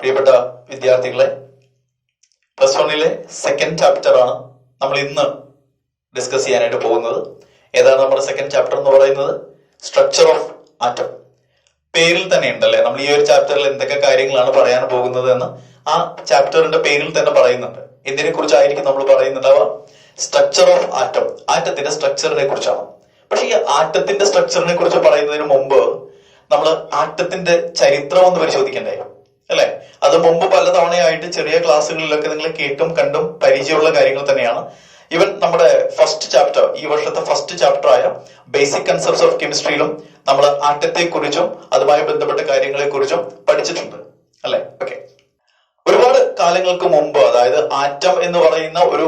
പ്രിയപ്പെട്ട വിദ്യാർത്ഥികളെ, പ്ലസ് വണ്ണിലെ സെക്കൻഡ് ചാപ്റ്റർ ആണ് നമ്മൾ ഇന്ന് ഡിസ്കസ് ചെയ്യാനായിട്ട് പോകുന്നത്. ഏതാണ് നമ്മുടെ സെക്കൻഡ് ചാപ്റ്റർ എന്ന് പറയുന്നത്? Structure of atom. പേരിൽ തന്നെ ഉണ്ടല്ലേ, നമ്മൾ ഈ ഒരു ചാപ്റ്ററിൽ എന്തൊക്കെ കാര്യങ്ങളാണ് പറയാൻ പോകുന്നത് എന്ന് ആ ചാപ്റ്ററിന്റെ പേരിൽ തന്നെ പറയുന്നുണ്ട്. എന്തിനെ കുറിച്ചായിരിക്കും നമ്മൾ പറയുന്നുണ്ടാവുക? സ്ട്രക്ചർ ഓഫ് ആറ്റം, ആറ്റത്തിന്റെ സ്ട്രക്ചറിനെ കുറിച്ചാണ്. പക്ഷെ ഈ ആറ്റത്തിന്റെ സ്ട്രക്ചറിനെ കുറിച്ച് പറയുന്നതിന് മുമ്പ് നമ്മൾ ആറ്റത്തിന്റെ ചരിത്രം ഒന്ന് പരിശോധിക്കണ്ടേ, അല്ലെ? അത് മുമ്പ് പലതവണയായിട്ട് ചെറിയ ക്ലാസ്സുകളിലൊക്കെ നിങ്ങൾ കേട്ടും കണ്ടും പരിചയമുള്ള കാര്യങ്ങൾ തന്നെയാണ്. ഈവൻ നമ്മുടെ ഫസ്റ്റ് ചാപ്റ്റർ, ഈ വർഷത്തെ ഫസ്റ്റ് ചാപ്റ്റർ ആയ ബേസിക് കൺസെപ്റ്റ്സ് ഓഫ് കെമിസ്ട്രിയിലും നമ്മൾ ആറ്റത്തെ കുറിച്ചും അതുമായി ബന്ധപ്പെട്ട കാര്യങ്ങളെ കുറിച്ചും പഠിച്ചിട്ടുണ്ട്, അല്ലെ? ഓക്കെ. ഒരുപാട് കാലങ്ങൾക്ക് മുമ്പ്, അതായത് ആറ്റം എന്ന് പറയുന്ന ഒരു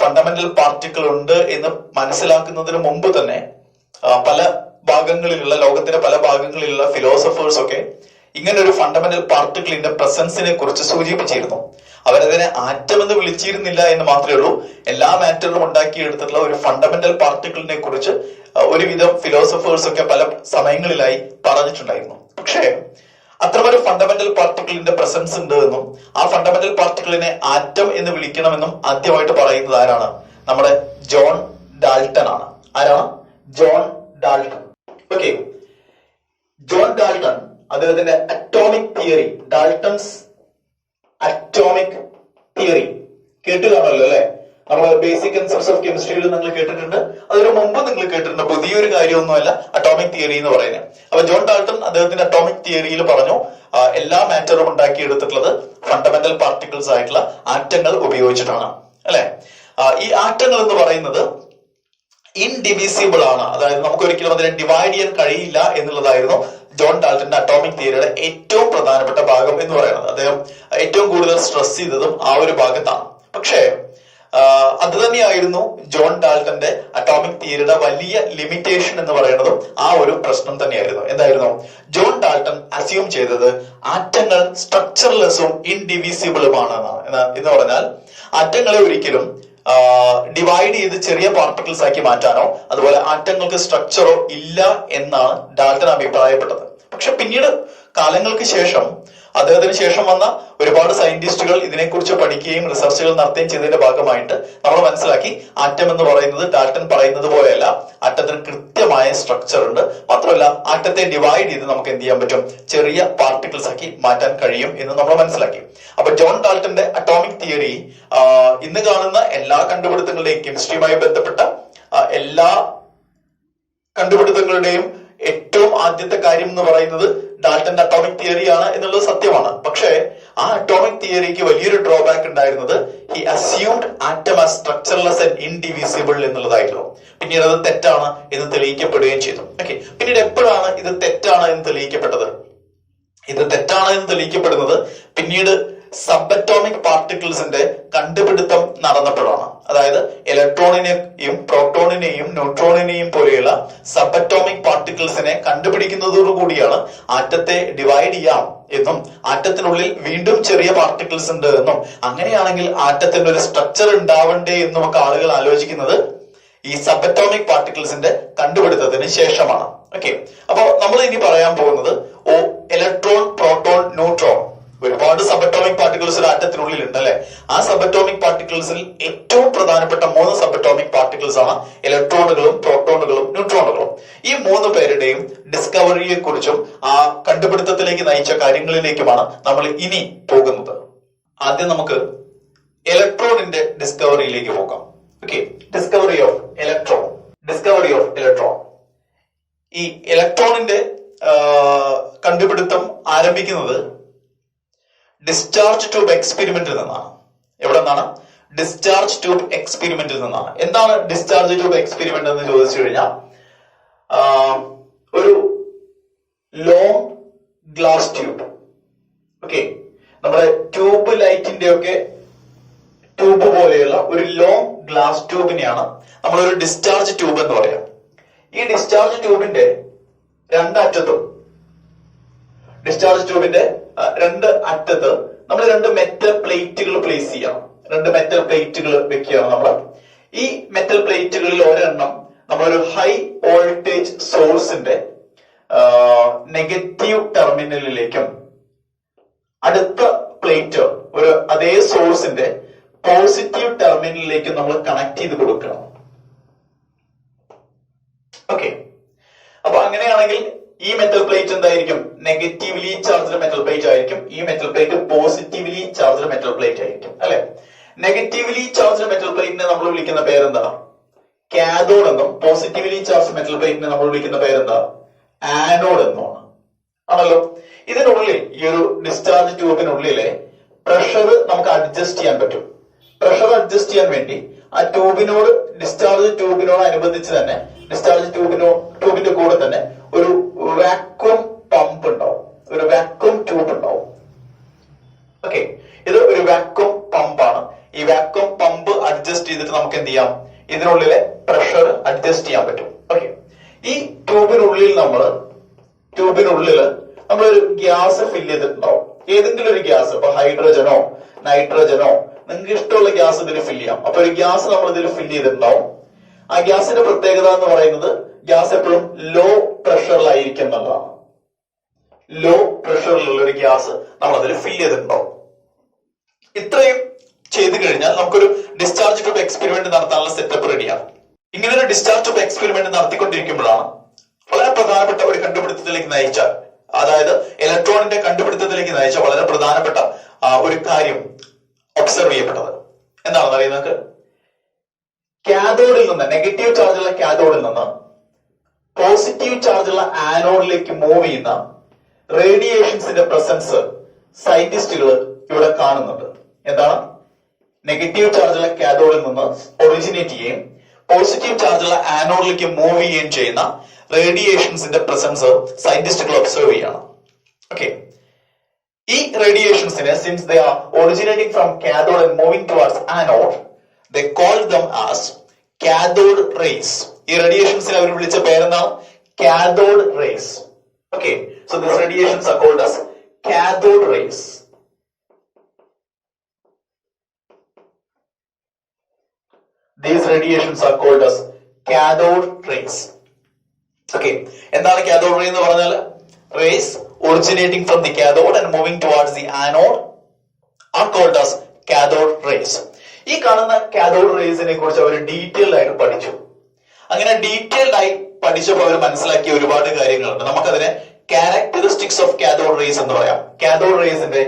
ഫണ്ടമെന്റൽ പാർട്ടിക്കിൾ ഉണ്ട് എന്ന് മനസ്സിലാക്കുന്നതിന് മുമ്പ് തന്നെ പല ഭാഗങ്ങളിലുള്ള, ലോകത്തിന്റെ പല ഭാഗങ്ങളിലുള്ള ഫിലോസഫേഴ്സ് ഒക്കെ ഇങ്ങനെ ഒരു ഫണ്ടമെന്റൽ പാർട്ടിക്കിളിന്റെ പ്രസൻസിനെ കുറിച്ച് സൂചിപ്പിച്ചിരുന്നു. അവരതിനെ ആറ്റം എന്ന് വിളിച്ചിരുന്നില്ല എന്ന് മാത്രമേ ഉള്ളൂ. എല്ലാ മാറ്ററിലും ഉണ്ടാക്കിയെടുത്തിട്ടുള്ള ഒരു ഫണ്ടമെന്റൽ പാർട്ടിക്കിളിനെ കുറിച്ച് ഒരുവിധം ഫിലോസഫേഴ്സ് ഒക്കെ പല സമയങ്ങളിലായി പറഞ്ഞിട്ടുണ്ടായിരുന്നു. പക്ഷേ അത്തരമൊരു ഫണ്ടമെന്റൽ പാർട്ടിക്കിളിന്റെ പ്രസൻസ് ഉണ്ട് എന്നും ആ ഫണ്ടമെന്റൽ പാർട്ടിക്കിളിനെ ആറ്റം എന്ന് വിളിക്കണമെന്നും ആദ്യമായിട്ട് പറയുന്നത് ആരാണ്? നമ്മുടെ ജോൺ ഡാൾട്ടൺ ആണ്. ആരാണ്? John Dalton. Okay. John Dalton അദ്ദേഹത്തിന്റെ atomic theory, Dalton's atomic theory കേട്ടു കാണുമല്ലോ, അല്ലെ? നമ്മൾ ബേസിക് കൺസെപ്റ്റ്സ് ഓഫ് കെമിസ്ട്രിയിൽ നിങ്ങൾ കേട്ടിട്ടുണ്ട്. അതിനു മുമ്പ് നിങ്ങൾ കേട്ടിട്ടുണ്ട്. പുതിയൊരു കാര്യമൊന്നുമല്ല അറ്റോമിക് തിയറി എന്ന് പറയുന്നത്. അപ്പൊ ജോൺ ഡാൾട്ടൺ അദ്ദേഹത്തിന്റെ അറ്റോമിക് തിയറിയിൽ പറഞ്ഞു, എല്ലാ മാറ്ററും ഉണ്ടാക്കിയെടുത്തിട്ടുള്ളത് ഫണ്ടമെന്റൽ പാർട്ടിക്കിൾസ് ആയിട്ടുള്ള ആറ്റങ്ങൾ ഉപയോഗിച്ചിട്ടാണ്, അല്ലെ? ഈ ആറ്റങ്ങൾ എന്ന് പറയുന്നത് ഇൻഡിവിസിബിൾ ആണ്. അതായത് നമുക്ക് ഒരിക്കലും അതിനെ ഡിവൈഡ് ചെയ്യാൻ കഴിയില്ല എന്നുള്ളതായിരുന്നു ജോൺ ഡാൾട്ടന്റെ അറ്റോമിക് തിയറിയുടെ ഏറ്റവും പ്രധാനപ്പെട്ട ഭാഗം എന്ന് പറയുന്നത്. അദ്ദേഹം ഏറ്റവും കൂടുതൽ സ്ട്രെസ് ചെയ്തതും ആ ഒരു ഭാഗത്താണ്. പക്ഷേ അത് തന്നെയായിരുന്നു ജോൺ ഡാൾട്ടന്റെ അറ്റോമിക് തിയറിയുടെ വലിയ ലിമിറ്റേഷൻ എന്ന് പറയുന്നതും ആ ഒരു പ്രശ്നം തന്നെയായിരുന്നു. എന്തായിരുന്നു? ജോൺ ഡാൾട്ടൺ അസ്യൂം ചെയ്തത് ആറ്റങ്ങൾ സ്ട്രക്ചർലെസ്സും ഇൻഡിവിസിബിളുമാണ് എന്ന് പറഞ്ഞാൽ ആറ്റങ്ങളെ ഒരിക്കലും ഡിവൈഡ് ചെയ്ത് ചെറിയ പാർട്ടിക്കിൾസ് ആക്കി മാറ്റാനോ അതുപോലെ ആറ്റങ്ങൾക്ക് സ്ട്രക്ചറോ ഇല്ല എന്നാണ് ഡാൾട്ടൺ അഭിപ്രായപ്പെട്ടത്. പക്ഷെ പിന്നീട് കാലങ്ങൾക്ക് ശേഷം, അദ്ദേഹത്തിന് ശേഷം വന്ന ഒരുപാട് സയന്റിസ്റ്റുകൾ ഇതിനെക്കുറിച്ച് പഠിക്കുകയും റിസർച്ചുകൾ നടത്തുകയും ചെയ്തതിന്റെ ഭാഗമായിട്ട് നമ്മൾ മനസ്സിലാക്കി ആറ്റം എന്ന് പറയുന്നത് ഡാൾട്ടൺ പറയുന്നത് പോലെയല്ല. ആറ്റത്തിന് കൃത്യമായ സ്ട്രക്ചർ ഉണ്ട്. മാത്രമല്ല ആറ്റത്തെ ഡിവൈഡ് ചെയ്ത് നമുക്ക് എന്ത് ചെയ്യാൻ പറ്റും? ചെറിയ പാർട്ടിക്കിൾസ് ആക്കി മാറ്റാൻ കഴിയും എന്ന് നമ്മൾ മനസ്സിലാക്കി. അപ്പൊ ജോൺ ഡാൾട്ടന്റെ അറ്റോമിക് തിയറി ഇന്ന് കാണുന്ന എല്ലാ കണ്ടുപിടുത്തങ്ങളുടെയും, കെമിസ്ട്രിയുമായി ബന്ധപ്പെട്ട എല്ലാ കണ്ടുപിടുത്തങ്ങളുടെയും ഏറ്റവും ആദ്യത്തെ കാര്യം എന്ന് പറയുന്നത് ഡാൾട്ടന്റെ അറ്റോമിക് തിയറിയാണ് എന്നുള്ളത് സത്യമാണ്. പക്ഷേ ആ അറ്റോമിക് തിയറിക്ക് വലിയൊരു ഡ്രോബാക്ക് ഉണ്ടായിരുന്നത് he assumed atom as structureless and indivisible എന്നുള്ളതായിരുന്നു. പിന്നീട് അത് തെറ്റാണ് എന്ന് തെളിയിക്കപ്പെടുകയും ചെയ്തു. ഓക്കെ. പിന്നീട് എപ്പോഴാണ് ഇത് തെറ്റാണ് എന്ന് തെളിയിക്കപ്പെട്ടത്? ഇത് തെറ്റാണ് എന്ന് തെളിയിക്കപ്പെടുന്നത് പിന്നീട് സബ് അറ്റോമിക് പാർട്ടിക്കിൾസിന്റെ കണ്ടുപിടുത്തം നടന്നപ്പോഴാണ്. അതായത് ഇലക്ട്രോണിനെയും പ്രോട്ടോണിനെയും ന്യൂട്രോണിനെയും പോലെയുള്ള സബ് അറ്റോമിക് പാർട്ടിക്കിൾസിനെ കണ്ടുപിടിക്കുന്നതോടുകൂടിയാണ് ആറ്റത്തെ ഡിവൈഡ് ചെയ്യാം എന്നും ആറ്റത്തിനുള്ളിൽ വീണ്ടും ചെറിയ പാർട്ടിക്കിൾസ് ഉണ്ട് എന്നും അങ്ങനെയാണെങ്കിൽ ആറ്റത്തിന്റെ ഒരു സ്ട്രക്ചർ ഉണ്ടാവണ്ടേ എന്നും ഒക്കെ ആളുകൾ ആലോചിക്കുന്നത് ഈ സബ് അറ്റോമിക് പാർട്ടിക്കിൾസിന്റെ കണ്ടുപിടുത്തത്തിന് ശേഷമാണ്. ഓക്കെ. അപ്പോ നമ്മൾ ഇനി പറയാൻ പോകുന്നത് ഇലക്ട്രോൺ, പ്രോട്ടോൺ, ന്യൂട്രോൺ, ഒരുപാട് സബ് അറ്റോമിക് പാർട്ടിക്കിൾസ് ഒരു ആറ്റത്തിനുള്ളിൽ ഉണ്ട്, അല്ലെ? ആ സബ് അറ്റോമിക് പാർട്ടിക്കിൾസിൽ ഏറ്റവും പ്രധാനപ്പെട്ട 3 സബ് അറ്റോമിക് പാർട്ടിക്കിൾസ് ആണ് ഇലക്ട്രോണുകളും, പ്രോട്ടോണുകളും, ന്യൂട്രോണുകളും. ഈ 3 പേരുടെയും ഡിസ്കവറിയെ കുറിച്ചും ആ കണ്ടുപിടുത്തത്തിലേക്ക് നയിച്ച കാര്യങ്ങളിലേക്കുമാണ് നമ്മൾ ഇനി പോകുന്നത്. ആദ്യം നമുക്ക് ഇലക്ട്രോണിന്റെ ഡിസ്കവറിയിലേക്ക് പോകാം. Okay. Discovery of electron. Discovery of electron. ഈ ഇലക്ട്രോണിന്റെ കണ്ടുപിടുത്തം ആരംഭിക്കുന്നത് ഡിസ്ചാർജ് ട്യൂബ് എക്സ്പെരിമെന്റിൽ നിന്നാണ്. എവിടെ നിന്നാണ്? ഡിസ്ചാർജ് ട്യൂബ് എക്സ്പെരിമെന്റിൽ നിന്നാണ്. എന്താണ് ഡിസ്ചാർജ് ട്യൂബ് എക്സ്പെരിമെന്റ് എന്ന് ചോദിച്ചു കഴിഞ്ഞാൽ, ഒരു ലോങ് ഗ്ലാസ് ട്യൂബ്. ഓക്കെ. നമ്മുടെ ട്യൂബ് ലൈറ്റിന്റെ ഒക്കെ ട്യൂബ് പോലെയുള്ള ഒരു ലോങ് ഗ്ലാസ് ട്യൂബിനെയാണ് നമ്മളൊരു ഡിസ്ചാർജ് ട്യൂബ് എന്ന് പറയാം. ഈ ഡിസ്ചാർജ് ട്യൂബിന്റെ രണ്ടറ്റത്തും, ഡിസ്ചാർജ് ട്യൂബിന്റെ രണ്ട് അറ്റത്ത് നമ്മൾ 2 മെറ്റൽ പ്ലേറ്റുകൾ പ്ലേസ് ചെയ്യണം. 2 മെറ്റൽ പ്ലേറ്റുകൾ വെക്കുകയാണ് നമ്മൾ. ഈ മെറ്റൽ പ്ലേറ്റുകളിൽ ഒരെണ്ണം നമ്മളൊരു ഹൈ വോൾട്ടേജ് സോഴ്സിന്റെ നെഗറ്റീവ് ടെർമിനലിലേക്കും അടുത്ത അതേ സോഴ്സിന്റെ പോസിറ്റീവ് ടെർമിനലിലേക്ക് നമ്മൾ കണക്ട് ചെയ്ത് കൊടുക്കണം. ഓക്കെ, അപ്പൊ അങ്ങനെയാണെങ്കിൽ ഈ മെറ്റൽ പ്ലേറ്റ് എന്തായിരിക്കും? നെഗറ്റീവ്ലി ചാർജ്ഡ് മെറ്റൽ പ്ലേറ്റ് ആയിരിക്കും. ഈ metal plate positively charged metal plate ആയിരിക്കും അല്ലെ. നെഗറ്റീവ്ലി ചാർജ്ഡ് മെറ്റൽ പ്ലേറ്റിനെ നമ്മൾ വിളിക്കുന്ന പേരെന്താ? കാഥോഡ് എന്നും പോസിറ്റീവ്ലി ചാർജ്ഡ് മെറ്റൽ പ്ലേറ്റിനെ നമ്മൾ വിളിക്കുന്ന പേരെന്താ? ആനോഡ് എന്നുമാണ്. ആണല്ലോ. ഇതിനുള്ളിൽ ഈ ഒരു ഡിസ്ചാർജ് ട്യൂബിനുള്ളിലെ പ്രഷർ നമുക്ക് അഡ്ജസ്റ്റ് ചെയ്യാൻ പറ്റും. പ്രഷർ അഡ്ജസ്റ്റ് ചെയ്യാൻ വേണ്ടി ആ ട്യൂബിനോട് ഡിസ്ചാർജ് ട്യൂബിനോട് അനുബന്ധിച്ച് തന്നെ ഡിസ്ചാർജ് ട്യൂബിന്റെ കൂടെ തന്നെ ഒരു വാക്വം പമ്പ് ഉണ്ടാവും, ഒരു വാക്വം ട്യൂബ് ഉണ്ടാവും. ഓക്കെ, ഇത് ഒരു വാക്വം പമ്പാണ്. ഈ വാക്വം പമ്പ് അഡ്ജസ്റ്റ് ചെയ്തിട്ട് നമുക്ക് എന്ത് ചെയ്യാം? ഇതിനുള്ളിലെ പ്രഷർ അഡ്ജസ്റ്റ് ചെയ്യാൻ പറ്റും. ഓക്കെ, ഈ ട്യൂബിനുള്ളിൽ നമ്മളൊരു ഗ്യാസ് ഫില്ല് ചെയ്തിട്ടുണ്ടാവും. ഏതെങ്കിലും ഒരു ഗ്യാസ്, ഇപ്പൊ ഹൈഡ്രജനോ നൈട്രജനോ നിങ്ങൾക്ക് ഇഷ്ടമുള്ള ഗ്യാസ് ഇതിൽ ഫില്ല് ചെയ്യാം. അപ്പൊ ഒരു ഗ്യാസ് നമ്മൾ ഇതിൽ ഫില്ല് ചെയ്തിട്ടുണ്ടാവും. ആ ഗ്യാസിന്റെ പ്രത്യേകത എന്ന് പറയുന്നത് ഗ്യാസ് എപ്പോഴും ലോ പ്രഷറിലായിരിക്കും എന്നുള്ളതാണ്. ലോ പ്രഷറിലുള്ള ഒരു ഗ്യാസ് നമ്മൾ അതിൽ ഫില്ല് ചെയ്തിട്ടുണ്ടാവും. ഇത്രയും ചെയ്തു കഴിഞ്ഞാൽ നമുക്കൊരു ഡിസ്ചാർജ് ട്യൂബ് എക്സ്പെരിമെന്റ് നടത്താനുള്ള സെറ്റപ്പ് റെഡിയാണ്. ഇങ്ങനെ ഒരു ഡിസ്ചാർജ് ട്യൂബ് എക്സ്പെരിമെന്റ് നടത്തിക്കൊണ്ടിരിക്കുമ്പോഴാണ് വളരെ പ്രധാനപ്പെട്ട ഒരു കണ്ടുപിടുത്തത്തിലേക്ക് നയിച്ച, അതായത് ഇലക്ട്രോണിന്റെ കണ്ടുപിടുത്തത്തിലേക്ക് നയിച്ച വളരെ പ്രധാനപ്പെട്ട ഒരു കാര്യം ഒബ്സർവ് ചെയ്യപ്പെട്ടത്. എന്താണെന്ന് അറിയുന്നത്? കാഥോഡിൽ നിന്ന്, നെഗറ്റീവ് ചാർജുള്ള കാഥോഡിൽ നിന്ന് പോസിറ്റീവ് ചാർജുള്ള ആനോഡിലേക്ക് മൂവ് ചെയ്യുന്ന റേഡിയേഷൻസിന്റെ പ്രസൻസ് സയന്റിസ്റ്റുകൾ ഇവിടെ കാണുന്നുണ്ട്. എന്താണ്? നെഗറ്റീവ് ചാർജുള്ള കാഥോഡിൽ നിന്ന് ഒറിജിനേറ്റ് ചെയ്യുകയും പോസിറ്റീവ് ചാർജുള്ള ആനോഡിലേക്ക് മൂവ് ചെയ്യുകയും ചെയ്യുന്ന റേഡിയേഷൻസിന്റെ പ്രസൻസ് സയന്റിസ്റ്റുകൾ ഒബ്സർവ് ചെയ്യണം. ഓക്കെ, ഈ റേഡിയേഷൻസിനെ, since they are originating from cathode and moving towards anode, they called them as cathode rays. ഈ റേഡിയേഷൻസിനെ അവർ വിളിച്ച പേരെന്താണ്? Cathode rays. Okay, so these radiations are called as cathode rays. These radiations are called as cathode rays. Okay, എന്താണ് cathode ray എന്ന് പറഞ്ഞാൽ? Rays originating from the cathode and moving towards the anode are called as cathode rays. ഈ കാണുന്ന cathode റേസിനെ കുറിച്ച് അവർ detailed ആയിട്ട് പഠിച്ചു. അങ്ങനെ ഡീറ്റെയിൽഡ് ആയി പഠിച്ചപ്പോൾ അവർ മനസ്സിലാക്കിയ ഒരുപാട് കാര്യങ്ങളുണ്ട്. നമുക്കതിനെ ക്യാരക്ടറിസ്റ്റിക്സ് ഓഫ് കാഥോഡ് റേസ് എന്ന് പറയാം. Cathode റേസിന്റെ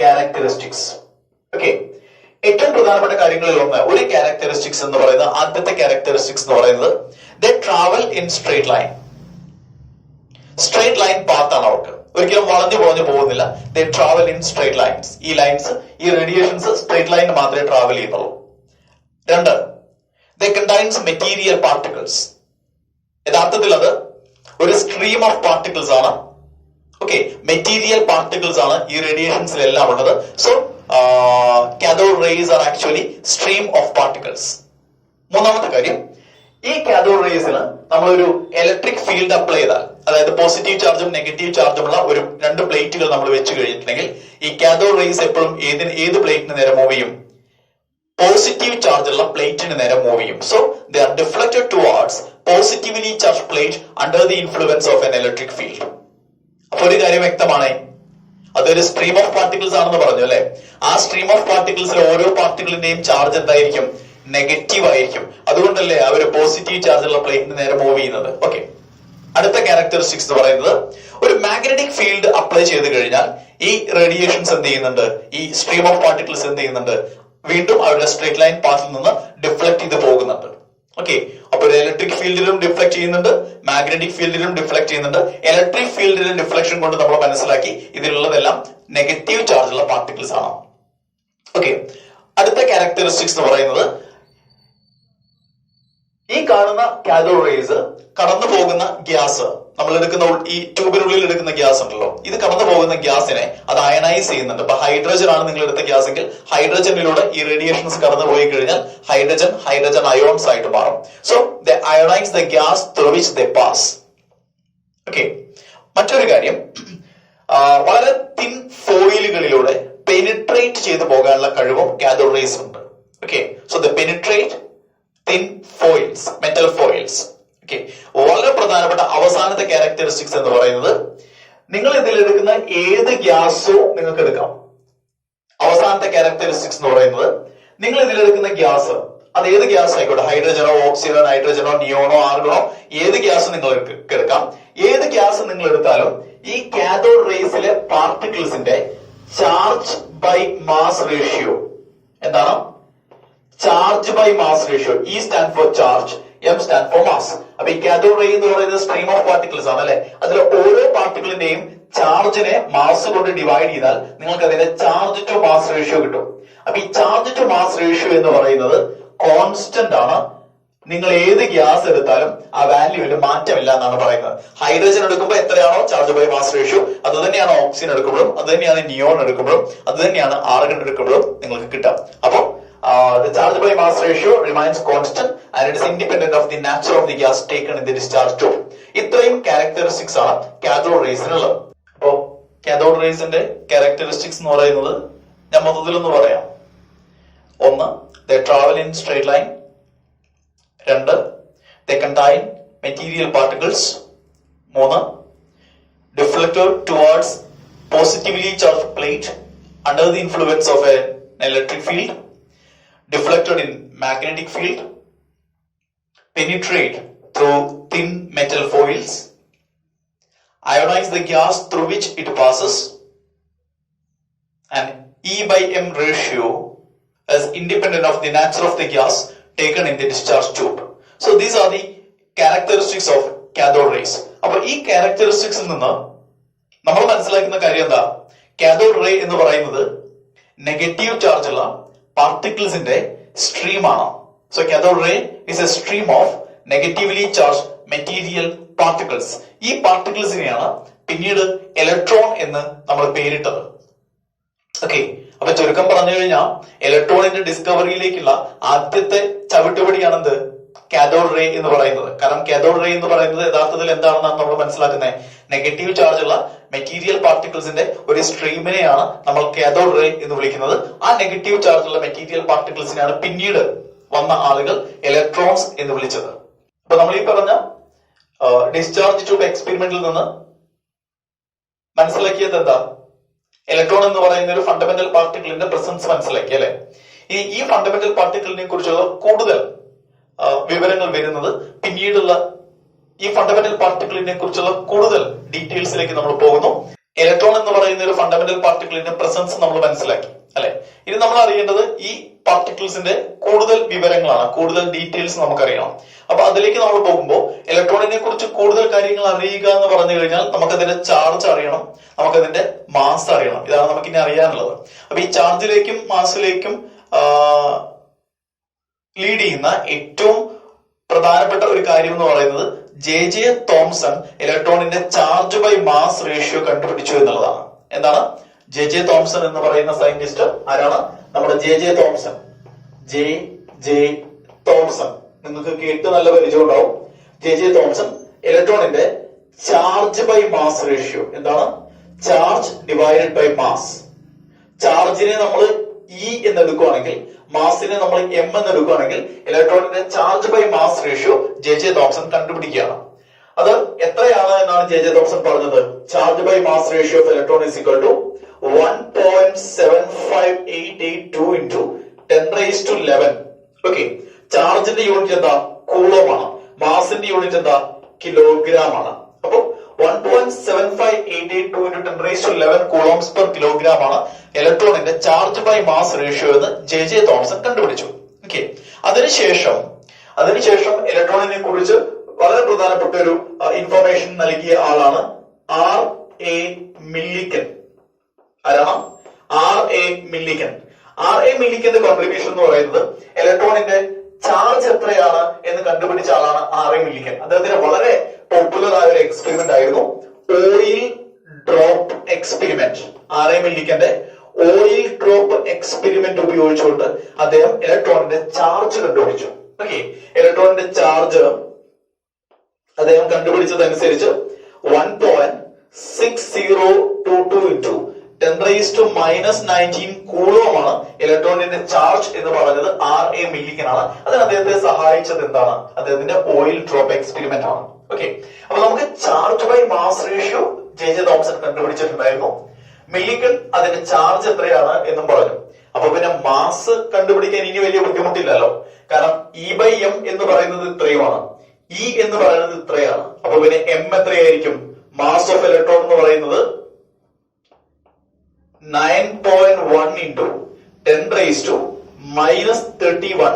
characteristics. ഓക്കെ, ഏറ്റവും പ്രധാനപ്പെട്ട കാര്യങ്ങളിൽ ഒന്ന്, ഒരു ക്യാരക്ടറിസ്റ്റിക്സ് എന്ന് പറയുന്നത്, ആദ്യത്തെ ക്യാരക്ടറിസ്റ്റിക്സ് എന്ന് പറയുന്നത് ദേ travel in straight line. Straight line path ആണ് അവർക്ക്, ഒരിക്കലും വളഞ്ഞു പോകുന്നില്ല. ദേ ട്രാവൽ ഇൻ സ്ട്രേറ്റ് ലൈൻസ്. ഈ ലൈൻസ്, ഈ റേഡിയേഷൻസ് സ്ട്രേറ്റ് ലൈനിൽ മാത്രമേ ട്രാവൽ ചെയ്യുന്നുള്ളൂ. രണ്ട്, ദേ കണ്ടെയ്ൻസ് മെറ്റീരിയൽ പാർട്ടിക്കിൾസ്. യഥാർത്ഥത്തിൽ അത് ഒരു സ്ട്രീം ഓഫ് പാർട്ടിക്കിൾസ് ആണ്. ഓക്കെ, മെറ്റീരിയൽ പാർട്ടിക്കിൾസ് ആണ് ഈ റേഡിയേഷൻസിലെല്ലാം ഉള്ളത്. So cathode rays are actually stream of particles. മൂന്നാമത്തെ കാര്യം, ഈ കാഥോഡ് റേസിന് നമ്മളൊരു ഇലക്ട്രിക് ഫീൽഡ് അപ്ലൈ ചെയ്താൽ, അതായത് പോസിറ്റീവ് ചാർജും നെഗറ്റീവ് ചാർജുമുള്ള രണ്ട് പ്ലേറ്റുകൾ നമ്മൾ വെച്ച് കഴിഞ്ഞിട്ടുണ്ടെങ്കിൽ ഈ കാഥോഡ് റേസ് എപ്പോഴും ഏത് പ്ലേറ്റിന് നേരെ മൂവ് ചെയ്യും? പോസിറ്റീവ് ചാർജുള്ള പ്ലേറ്റിന് നേരെ മൂവ് ചെയ്യും. So they are deflected towards positively charge plate under the influence of N electric field. അപ്പൊ ഒരു കാര്യം വ്യക്തമാണ്, അതൊരു സ്ട്രീം ഓഫ് പാർട്ടിക്കിൾസ് ആണെന്ന് പറഞ്ഞു അല്ലെ. ആ സ്ട്രീം ഓഫ് പാർട്ടിക്കിൾസിൽ ഓരോ പാർട്ടിക്കിളിന്റെയും ചാർജ് എന്തായിരിക്കും? നെഗറ്റീവ് ആയിരിക്കും. അതുകൊണ്ടല്ലേ അവർ പോസിറ്റീവ് ചാർജുള്ള പ്ലേറ്റിന് നേരെ മൂവ് ചെയ്യുന്നത്. ഓക്കെ, അടുത്ത ക്യാരക്ടറിസ്റ്റിക്സ് എന്ന് പറയുന്നത്, ഒരു മാഗ്നറ്റിക് ഫീൽഡ് അപ്ലൈ ചെയ്ത് കഴിഞ്ഞാൽ ഈ റേഡിയേഷൻസ് എന്ത് ചെയ്യുന്നുണ്ട്? ഈ സ്ട്രീം ഓഫ് പാർട്ടിക്കിൾസ് എന്ത് ചെയ്യുന്നുണ്ട്? വീണ്ടും അവരുടെ സ്ട്രേറ്റ് ലൈൻ പാത്തിൽ നിന്ന് ഡിഫ്ലക്ട് ചെയ്ത് പോകുന്നുണ്ട്. ഓക്കെ, അപ്പൊ ഒരു ഇലക്ട്രിക് ഫീൽഡിലും ഡിഫ്ലക്ട് ചെയ്യുന്നുണ്ട്, മാഗ്നറ്റിക് ഫീൽഡിലും ഡിഫ്ലക്ട് ചെയ്യുന്നുണ്ട്. ഇലക്ട്രിക് ഫീൽഡിലെ ഡിഫ്ലക്ഷൻ കൊണ്ട് നമ്മൾ മനസ്സിലാക്കി ഇതിലുള്ളതെല്ലാം നെഗറ്റീവ് ചാർജുള്ള പാർട്ടിക്കിൾസ് ആണ്. ഓക്കെ, അടുത്ത ക്യാരക്ടറിസ്റ്റിക്സ് എന്ന് പറയുന്നത്, ഈ കാണുന്ന കാഥോഡ് റേസ് കടന്നു പോകുന്ന ഗ്യാസ്, നമ്മൾ എടുക്കുന്ന ഈ ട്യൂബിനുള്ളിൽ എടുക്കുന്ന ഗ്യാസ് ഉണ്ടല്ലോ, ഇത് കടന്നു പോകുന്ന ഗ്യാസിനെ അത് അയണൈസ് ചെയ്യുന്നുണ്ട്. ഇപ്പൊ ഹൈഡ്രജൻ ആണ് നിങ്ങൾ എടുത്ത ഗ്യാസ് എങ്കിൽ ഹൈഡ്രജനിലൂടെ ഈ റേഡിയേഷൻസ് കടന്നു പോയി കഴിഞ്ഞാൽ ഹൈഡ്രജൻ അയോൺസ് ആയിട്ട് മാറും. So they ionise the gas through which they pass. Okay, മറ്റൊരു കാര്യം, വളരെ തിൻ ഫോയിലുകളിലൂടെ പെനിട്രേറ്റ് ചെയ്തു പോകാനുള്ള കഴിവും കാഥോഡ് റേസ് ഉണ്ട്. Okay, so the penetrate thin foils, metal foils. Okay, വളരെ പ്രധാനപ്പെട്ട അവസാനത്തെ ക്യാരക്ടറിസ്റ്റിക്സ് എന്ന് പറയുന്നത്, നിങ്ങൾ ഇതിൽ എടുക്കുന്ന ഏത് ഗ്യാസോ നിങ്ങൾക്ക് എടുക്കാം. അവസാനത്തെ ക്യാരക്ടറിസ്റ്റിക്സ് എന്ന് പറയുന്നത്, നിങ്ങൾ ഇതിലെടുക്കുന്ന ഗ്യാസ് അത് ഏത് ഗ്യാസ് ആയിക്കോട്ടെ, ഹൈഡ്രജനോ ഓക്സിജനോ നൈട്രജനോ നിയോണോ ആർഗണോ, ഏത് ഗ്യാസ് നിങ്ങൾക്ക് എടുക്കാം. ഏത് ഗ്യാസ് നിങ്ങൾ എടുത്താലും ഈ കാഥോഡ് റേസിലെ പാർട്ടിക്കിൾസിന്റെ ചാർജ് ബൈ മാസ് റേഷ്യോ എന്താണ്? Charge by mass ratio. E stand for charge, m stand for mass. അപ്പൊ ഈ കാഥോഡ് റേ എന്ന് പറയുന്നത് സ്ട്രീം ഓഫ് പാർട്ടിക്കിൾസ് ആണ് അല്ലെ. അതിൽ ഓരോ പാർട്ടിക്കിളിന്റെയും ചാർജിനെ മാസ് കൊണ്ട് ഡിവൈഡ് ചെയ്താൽ നിങ്ങൾക്ക് അതിന്റെ ചാർജ് ടു മാസ് റേഷ്യോ കിട്ടും. അപ്പൊ ഈ ചാർജ് ടു മാസ് റേഷ്യോ എന്ന് പറയുന്നത് കോൺസ്റ്റന്റ് ആണ്. നിങ്ങൾ ഏത് ഗ്യാസ് എടുത്താലും ആ വാല്യൂവിൽ മാറ്റമില്ല എന്നാണ് പറയുന്നത്. ഹൈഡ്രജൻ എടുക്കുമ്പോൾ എത്രയാണോ ചാർജ് ബൈ മാസ് റേഷ്യോ, അത് തന്നെയാണ് ഓക്സിജൻ എടുക്കുമ്പോഴും, അത് തന്നെയാണ് നിയോൺ എടുക്കുമ്പോഴും, അത് തന്നെയാണ് ആർഗൺ എടുക്കുമ്പോഴും നിങ്ങൾക്ക് കിട്ടാം. അപ്പൊ the charge by mass ratio remains constant and it is independent of the nature of the gas taken in the discharge tube. ഇത്രയും ക്യാരക്ടറിസ്റ്റിക്സ് ആണ് കാഥോഡ് റേസിനുള്ളത്. അപ്പോ കാഥോഡ് റേസിന്റെ ക്യാരക്ടറിസ്റ്റിക്സ് എന്ന് പറയുന്നത് ഞാൻ മൊത്തത്തിലൊന്ന് പറയാം. ഒന്ന്, they travel in straight line. രണ്ട്, they contain material particles. മൂന്ന്, deflected towards positively charged plate under the influence of an electric field, deflected in magnetic field, penetrate through thin metal foils, ionize the gas through which it passes, and E by M ratio is independent of the nature of the gas taken in the discharge tube. So these are the characteristics of cathode rays. അപ്പോൾ ഈ ക്യാരക്ടറിസ്റ്റിക്സിൽ നിന്ന് നമ്മൾ മനസ്സിലാക്കുന്ന കാര്യം എന്താ? Cathode ray എന്ന് പറയുന്നത് negative charge ഉള്ള പാർട്ടിക്കിൾസിന്റെ സ്ട്രീം ആണ്. So cathode ray is a stream of negatively charge material particles. ഈ പാർട്ടിക്കിൾസിനെയാണ് പിന്നീട് ഇലക്ട്രോൺ എന്ന് നമ്മൾ പേരിട്ടത്. ഓക്കെ, അപ്പൊ ചുരുക്കം പറഞ്ഞു കഴിഞ്ഞാൽ ഇലക്ട്രോണിന്റെ ഡിസ്കവറിയിലേക്കുള്ള ആദ്യത്തെ ചവിട്ടുപടിയാണെന്ത്? കാഥോഡ് റേ എന്ന് പറയുന്നത്. കാരണം കാഥോഡ് റേ എന്ന് പറയുന്നത് യഥാർത്ഥത്തിൽ എന്താണെന്നാണ് നമ്മൾ മനസ്സിലാക്കുന്നത്? നെഗറ്റീവ് ചാർജ് ഉള്ള മെറ്റീരിയൽ പാർട്ടിക്കിൾസിന്റെ ഒരു സ്ട്രീമിനെയാണ് നമ്മൾ കാഥോഡ് റേ എന്ന് വിളിക്കുന്നത്. ആ നെഗറ്റീവ് ചാർജ് ഉള്ള മെറ്റീരിയൽ പാർട്ടിക്കിൾസിനെയാണ് പിന്നീട് വന്ന ആളുകൾ ഇലക്ട്രോൺസ് എന്ന് വിളിച്ചത്. അപ്പൊ നമ്മൾ ഈ പറഞ്ഞ ഡിസ്ചാർജ് ട്യൂബ് എക്സ്പെരിമെന്റിൽ നിന്ന് മനസ്സിലാക്കിയത് എന്താ? ഇലക്ട്രോൺ എന്ന് പറയുന്ന ഒരു ഫണ്ടമെന്റൽ പാർട്ടിക്കിളിന്റെ പ്രസൻസ് മനസ്സിലാക്കി അല്ലെ. ഈ ഫണ്ടമെന്റൽ പാർട്ടിക്കിളിനെ കുറിച്ചുള്ള കൂടുതൽ വിവരങ്ങൾ വരുന്നത് പിന്നീടുള്ള ഈ ഫണ്ടമെന്റൽ പാർട്ടിക്കിളിനെ കുറിച്ചുള്ള കൂടുതൽ ഡീറ്റെയിൽസിലേക്ക് നമ്മൾ പോകുന്നു. ഇലക്ട്രോൺ എന്ന് പറയുന്ന ഒരു ഫണ്ടമെന്റൽ പാർട്ടിക്കിളിന്റെ പ്രസൻസ് നമ്മൾ മനസ്സിലാക്കി അല്ലെ. ഇനി നമ്മൾ അറിയേണ്ടത് ഈ പാർട്ടിക്കിൾസിന്റെ കൂടുതൽ വിവരങ്ങളാണ്, കൂടുതൽ ഡീറ്റെയിൽസ് നമുക്കറിയണം. അപ്പൊ അതിലേക്ക് നമ്മൾ പോകുമ്പോൾ ഇലക്ട്രോണിനെ കുറിച്ച് കൂടുതൽ കാര്യങ്ങൾ അറിയുക എന്ന് പറഞ്ഞു കഴിഞ്ഞാൽ നമുക്കതിന്റെ ചാർജ് അറിയണം, നമുക്കതിന്റെ മാസ് അറിയണം. ഇതാണ് നമുക്കിനി അറിയാനുള്ളത്. അപ്പൊ ഈ ചാർജിലേക്കും മാസിലേക്കും ലീഡ് ചെയ്യുന്ന ഏറ്റവും പ്രധാനപ്പെട്ട ഒരു കാര്യം എന്ന് പറയുന്നത് ജെ തോംസൺ ഇലക്ട്രോണിന്റെ ചാർജ് ബൈ മാസ് റേഷ്യോ കണ്ടുപിടിച്ചു എന്നുള്ളതാണ്. എന്താണ്? ജെ തോംസൺ എന്ന് പറയുന്ന സയന്റിസ്റ്റ് ആരാണ്? നമ്മുടെ ജെ തോംസൺ. ജെ തോംസൺ നിങ്ങൾക്ക് കേട്ട് നല്ല പരിചയം ഉണ്ടാവും. ജെ തോംസൺ ഇലക്ട്രോണിന്റെ ചാർജ് ബൈ മാസ് റേഷ്യോ എന്താണ്? Charge divided by mass. ചാർജിനെ നമ്മൾ ഇ എന്നെടുക്കുകയാണെങ്കിൽ മാസിനെ നമ്മൾ എം എന്നെടുക്കുകയാണെങ്കിൽ ഇലക്ട്രോണിന്റെ charge by mass ratio J Thomson കണ്ടുപിടിക്കുകയാണ്. അത് എത്രയാണ് എന്നാണ് ജെ തോംസൺ പറഞ്ഞത്? Charge by mass ratio of electron is equal to 1.75882 into 10⁻11. Okay, ചാർജിന്റെ യൂണിറ്റ് എന്താ? കൂളോം ആണ്. മാസിന്റെ യൂണിറ്റ് എന്താ? കിലോഗ്രാം ആണ്. അപ്പൊ 1.75882 into 10⁻11 കൂളോംസ് പെർ കിലോഗ്രാം ആണ് ഇലക്ട്രോണിന്റെ ചാർജ് ബൈ മാസ് റേഷ്യോ എന്ന് ജെ തോംസൺ കണ്ടുപിടിച്ചു. ഓക്കെ, അതിനുശേഷം ഇലക്ട്രോണിനെ കുറിച്ച് വളരെ പ്രധാനപ്പെട്ട ഒരു ഇൻഫർമേഷൻ നൽകിയ ആളാണ് R.A. മില്ലിക്കൻ. ആരാണ്? R.A. മില്ലിക്കൻ. R.A. മില്ലിക്കന്റെ കോൺട്രിബ്യൂഷൻ എന്ന് പറയുന്നത് ഇലക്ട്രോണിന്റെ ചാർജ് എത്രയാണ് എന്ന് കണ്ടുപിടിച്ച ആളാണ് R.A. മില്ലിക്കൻ. അദ്ദേഹത്തിന് വളരെ പോപ്പുലർ ആയ ഒരു എക്സ്പെരിമെന്റ് ആയിരുന്നു ഓയിൽ ഡ്രോപ്പ് എക്സ്പെരിമെന്റ്. R.A. മില്ലിക്കന്റെ ഓയിൽ ഡ്രോപ്പ് എക്സ്പെരിമെന്റ് ഉപയോഗിച്ചുകൊണ്ട് അദ്ദേഹം ഇലക്ട്രോണിന്റെ ചാർജ് കണ്ടുപിടിച്ചു. ഓക്കെ, ഇലക്ട്രോണിന്റെ ചാർജ് അദ്ദേഹം കണ്ടുപിടിച്ചതനുസരിച്ച് 1.6022 into 10⁻−19 കൂളോമാണ് ഇലക്ട്രോണിന്റെ ചാർജ് എന്ന് പറഞ്ഞത് R.A. മില്ലിക്കൻ ആണ്. അതിന് അദ്ദേഹത്തെ സഹായിച്ചത് എന്താണ്? അദ്ദേഹത്തിന്റെ ഓയിൽ ഡ്രോപ്പ് എക്സ്പെരിമെന്റ് ആണ്. ഓക്കെ, അപ്പൊ നമുക്ക് charge by mass ratio J Thomson കണ്ടുപിടിച്ചിട്ടുണ്ടായിരുന്നു. മില്ലിക്കൺ അതിന്റെ ചാർജ് എത്രയാണ് എന്നും പറഞ്ഞു. അപ്പൊ പിന്നെ മാസ് കണ്ടുപിടിക്കാൻ ഇനി വലിയ ബുദ്ധിമുട്ടില്ലല്ലോ. കാരണം E/m എന്ന് പറയുന്നത് ഇത്രയുമാണ്, E എന്ന് പറയുന്നത് ഇത്രയാണ്. അപ്പൊ പിന്നെ m എത്രയായിരിക്കും? മാസ് ഓഫ് ഇലക്ട്രോൺ എന്ന് പറയുന്നത് 9.1 into 10⁻⁻31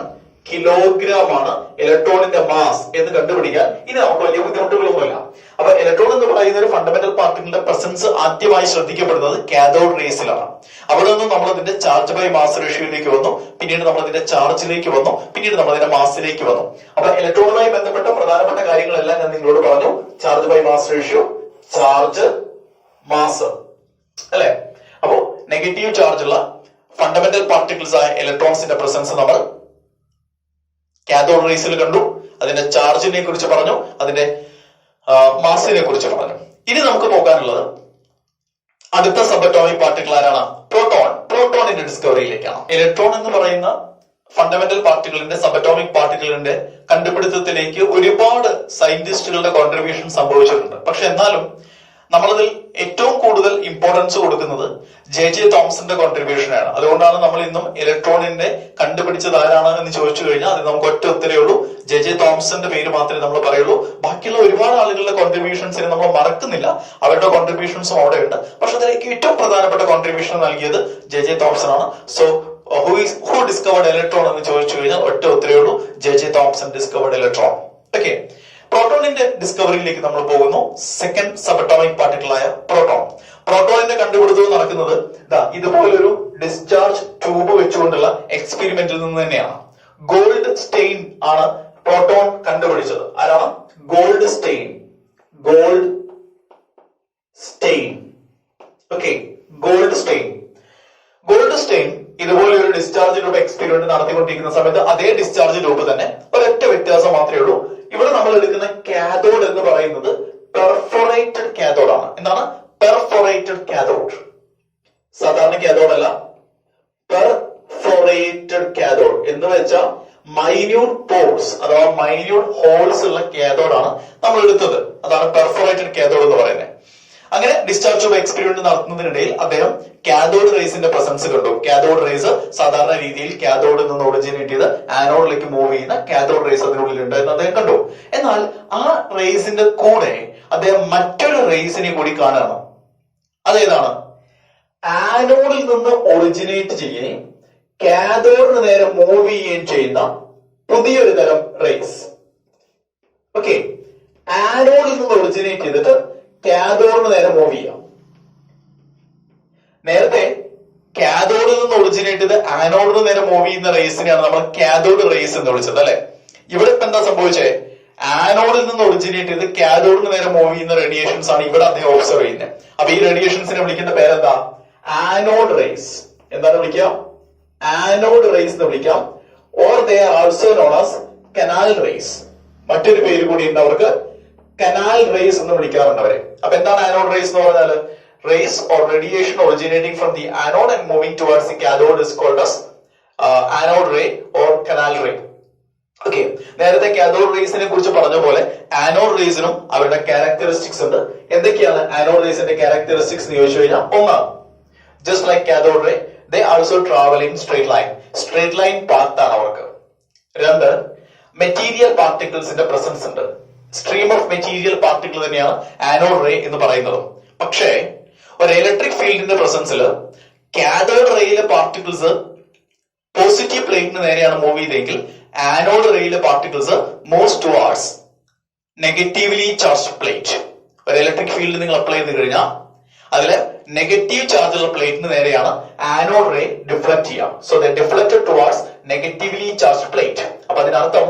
കിലോഗ്രാം ആണ് ഇലക്ട്രോണിന്റെ മാസ് എന്ന് കണ്ടുപിടിക്കാൻ ഇനി നമുക്ക് വലിയ ബുദ്ധിമുട്ടുകളൊന്നുമില്ല. അപ്പൊ ഇലക്ട്രോൺ എന്ന് പറയുന്ന ഒരു ഫണ്ടമെന്റൽ പാർട്ടിക്കിളിന്റെ പ്രസൻസ് ആദ്യമായി ശ്രദ്ധിക്കപ്പെടുന്നത് കാഥോഡ് റേസിലാണ്. അവിടെ നിന്നും നമ്മൾ അതിന്റെ ചാർജ് ബൈ മാസ് റേഷ്യോയിലേക്ക് വന്നു, പിന്നീട് നമ്മൾ അതിന്റെ ചാർജിലേക്ക് വന്നു, പിന്നീട് നമ്മൾ അതിന്റെ മാസിലേക്ക് വന്നു. അപ്പൊ ഇലക്ട്രോണുമായി ബന്ധപ്പെട്ട പ്രധാനപ്പെട്ട കാര്യങ്ങളെല്ലാം ഞാൻ നിങ്ങളോട് പറഞ്ഞു. Charge by mass ratio, charge, mass, അല്ലെ? അപ്പോ നെഗറ്റീവ് ചാർജ് ഉള്ള ഫണ്ടമെന്റൽ പാർട്ടിക്കിൾസ് ആയ ഇലക്ട്രോൺസിന്റെ പ്രസൻസ് നമ്മൾ കാഥോഡ് റേസിൽ കണ്ടു. അതിന്റെ ചാർജിനെ കുറിച്ച് പറഞ്ഞു, അതിന്റെ മാസിനെ കുറിച്ച് പറഞ്ഞു. ഇനി നമുക്ക് പോകാനുള്ളത് അടുത്ത സബറ്റോമിക് പാർട്ടിക്കിൾ ആരാണ്? പ്രോട്ടോൺ. പ്രോട്ടോണിന്റെ ഡിസ്കവറിയിലേക്കാണ്. ഇലക്ട്രോൺ എന്ന് പറയുന്ന ഫണ്ടമെന്റൽ പാർട്ടിക്കിളിന്റെ സബറ്റോമിക് പാർട്ടിക്കിളിന്റെ കണ്ടുപിടുത്തത്തിലേക്ക് ഒരുപാട് സയന്റിസ്റ്റുകളുടെ കോൺട്രിബ്യൂഷൻ സംഭവിച്ചിട്ടുണ്ട്. പക്ഷെ എന്നാലും നമ്മളതിൽ ഏറ്റവും കൂടുതൽ ഇമ്പോർട്ടൻസ് കൊടുക്കുന്നത് ജെ തോംസന്റെ കോൺട്രിബ്യൂഷനാണ്. അതുകൊണ്ടാണ് നമ്മൾ ഇന്നും ഇലക്ട്രോണിന്റെ കണ്ടുപിടിച്ചത് ആരാണ് എന്ന് ചോദിച്ചു കഴിഞ്ഞാൽ അത് നമുക്ക് ഒറ്റ ഉത്തരവേ ഉള്ളൂ, ജെ തോംസന്റെ പേര് മാത്രമേ നമ്മൾ പറയുള്ളൂ. ബാക്കിയുള്ള ഒരുപാട് ആളുകളുടെ കോൺട്രിബ്യൂഷൻസിനെ നമ്മൾ മറക്കുന്നില്ല, അവരുടെ കോൺട്രിബ്യൂഷൻസും അവിടെ ഉണ്ട്. പക്ഷെ അതിലേക്ക് ഏറ്റവും പ്രധാനപ്പെട്ട കോൺട്രിബ്യൂഷൻ നൽകിയത് ജെ തോംസൺ ആണ്. സോ ഹു ഡിസ്കവർഡ് ഇലക്ട്രോൺ എന്ന് ചോദിച്ചു കഴിഞ്ഞാൽ ഒറ്റ ഉത്തരവേ ഉള്ളൂ, J Thomson discovered electron. Okay, പ്രോട്ടോണിന്റെ ഡിസ്കവറിയിലേക്ക് നമ്മൾ പോകുന്നു. സെക്കൻഡ് സബറ്റോമിക് പാർട്ടിക്കിൾ ആയ പ്രോട്ടോൺ. പ്രോട്ടോണിന്റെ കണ്ടുപിടുത്തം നടക്കുന്നത് ഇതുപോലൊരു ഡിസ്ചാർജ് ട്യൂബ് വെച്ചുകൊണ്ടുള്ള എക്സ്പെരിമെന്റിൽ നിന്ന് തന്നെയാണ്. ഗോൾഡ് സ്റ്റെയിൻ ആണ് പ്രോട്ടോൺ കണ്ടുപിടിച്ചത്. ആരാണ്? Goldstein. Goldstein. Okay, Goldstein. Goldstein ഇതുപോലെ ഒരു ഡിസ്ചാർജ് ട്യൂബ് എക്സ്പെരിമെന്റ് നടത്തിക്കൊണ്ടിരിക്കുന്ന സമയത്ത് അതേ ഡിസ്ചാർജ് ട്യൂബ് തന്നെ ഒരൊറ്റ വ്യത്യാസം മാത്രമേ ഉള്ളൂ. ഇവിടെ നമ്മൾ എടുക്കുന്ന കാഥോഡ് എന്ന് പറയുന്നത് പെർഫോറേറ്റഡ് കാഥോഡ് ആണ്. എന്താണ് പെർഫോറേറ്റഡ് കാഥോഡ്? സാധാരണ കാഥോഡ് അല്ല, പെർഫോറേറ്റഡ് കാഥോഡ് എന്ന് വെച്ചാൽ മൈന്യൂട്ട് പോർസ് അഥവാ മൈന്യൂട്ട് ഹോൾസ് ഉള്ള കാഥോഡാണ് നമ്മൾ എടുത്തത്. അതാണ് പെർഫോറേറ്റഡ് കാഥോഡ് എന്ന് പറയുന്നത്. അങ്ങനെ ഡിസ്ചാർജ് ട്യൂബ് എക്സ്പെരിമെന്റ് നടത്തുന്നതിനിടയിൽ അദ്ദേഹം കാഥോഡ് റേസിന്റെ പ്രസൻസ് കണ്ടു. കാഥോഡ് റേസ് സാധാരണ രീതിയിൽ കാഥോഡിൽ നിന്ന് ഒറിജിനേറ്റ് ചെയ്ത് ആനോഡിലേക്ക് മൂവ് ചെയ്യുന്ന കാഥോഡ് റേസ് അതിനുള്ളിൽ ഉണ്ട് എന്ന് അദ്ദേഹം കണ്ടു. എന്നാൽ ആ റേസിന്റെ കൂടെ അദ്ദേഹം മറ്റൊരു റേസിനെ കൂടി കാണുകയാണ്. അതേതാണ്? ആനോഡിൽ നിന്ന് ഒറിജിനേറ്റ് ചെയ്യുകയും കാഥോഡിന് നേരെ മൂവ് ചെയ്യുകയും ചെയ്യുന്ന പുതിയൊരു തരം റേസ്. ഓക്കെ, ആനോഡിൽ നിന്ന് ഒറിജിനേറ്റ് ചെയ്തിട്ട് കാഥോഡിന് നേരെ മൂവ് ചെയ്യാം. നേരത്തെ കാഥോഡിൽ നിന്ന് ഒറിജിനേറ്റ് ചെയ്ത് ആനോഡിന് നേരെ മൂവ് ചെയ്യുന്ന റേസിനെയാണ് നമ്മൾ കാഥോഡ് റേസ് എന്ന് വിളിച്ചത്, അല്ലെ? ഇവിടെ ഇപ്പൊ എന്താ സംഭവിച്ചേ? ആനോഡിൽ നിന്ന് ഒറിജിനേറ്റ് ചെയ്ത് കാഥോഡിന് നേരെ മൂവ് ചെയ്യുന്ന റേഡിയേഷൻസ് ആണ് ഇവിടെ അദ്ദേഹം ഒബ്സർവ് ചെയ്യുന്നത്. അപ്പൊ ഈ റേഡിയേഷൻസിനെ വിളിക്കുന്ന പേരെന്താ? Anode rays. എന്താണ് വിളിക്കുക? ആനോഡ് റേസ് എന്ന് വിളിക്കാം. Or they are also known as canal rays. മറ്റൊരു പേര് കൂടി ഉണ്ട് അവർക്ക്, കനാൽ റേസ് എന്ന് വിളിക്കാറുണ്ട് അവരെ. അപ്പൊ എന്താണ് ആനോഡ് റേസ് എന്ന് പറഞ്ഞാൽ? Rays or radiation originating from the anode and moving towards the cathode is called as anode ray or canal ray. Okay, നേരത്തെ കാഥോഡ് റേസിനെ കുറിച്ച് പറഞ്ഞ പോലെ ആനോഡ് റേസിനും അവരുടെ ക്യാരക്ടറിസ്റ്റിക്സ് ഉണ്ട്. എന്തൊക്കെയാണ് ആനോഡ് റേസിന്റെ ക്യാരക്ടറിസ്റ്റിക്സ് എന്ന് ചോദിച്ചു കഴിഞ്ഞാൽ, ഒന്ന്, just like cathode ray they also travel in straight line. Straight line path ആണ് അവർക്ക്. രണ്ട്, മെറ്റീരിയൽ പാർട്ടിക്കിൾസിന്റെ പ്രസൻസ് ഉണ്ട്. സ്ട്രീം ഓഫ് മെറ്റീരിയൽ പാർട്ടിക്കിൾ തന്നെയാണ് ആനോഡ് റേ എന്ന് പറയുന്നത്. പക്ഷേ ഒരു ഇലക്ട്രിക് ഫീൽഡിന്റെ പ്രസൻസിൽ കാഥോഡ് റേയിലെ പാർട്ടിക്കിൾസ് പോസിറ്റീവ് പ്ലേറ്റിന് നേരെയാണ് മൂവ് ചെയ്തെങ്കിൽ ആനോഡ് റേയിലെ particles moves towards negatively charge plate. ഒരു ഇലക്ട്രിക് ഫീൽഡ് നിങ്ങൾ അപ്ലൈ ചെയ്ത് കഴിഞ്ഞാൽ അതില് നെഗറ്റീവ് ചാർജുള്ള പ്ലേറ്റിന് നേരെയാണ് ആനോഡ് റേ ഡിഫ്ലക്ട് ചെയ്യുക. So they deflected towards negatively charge plate. അപ്പൊ അതിനർത്ഥം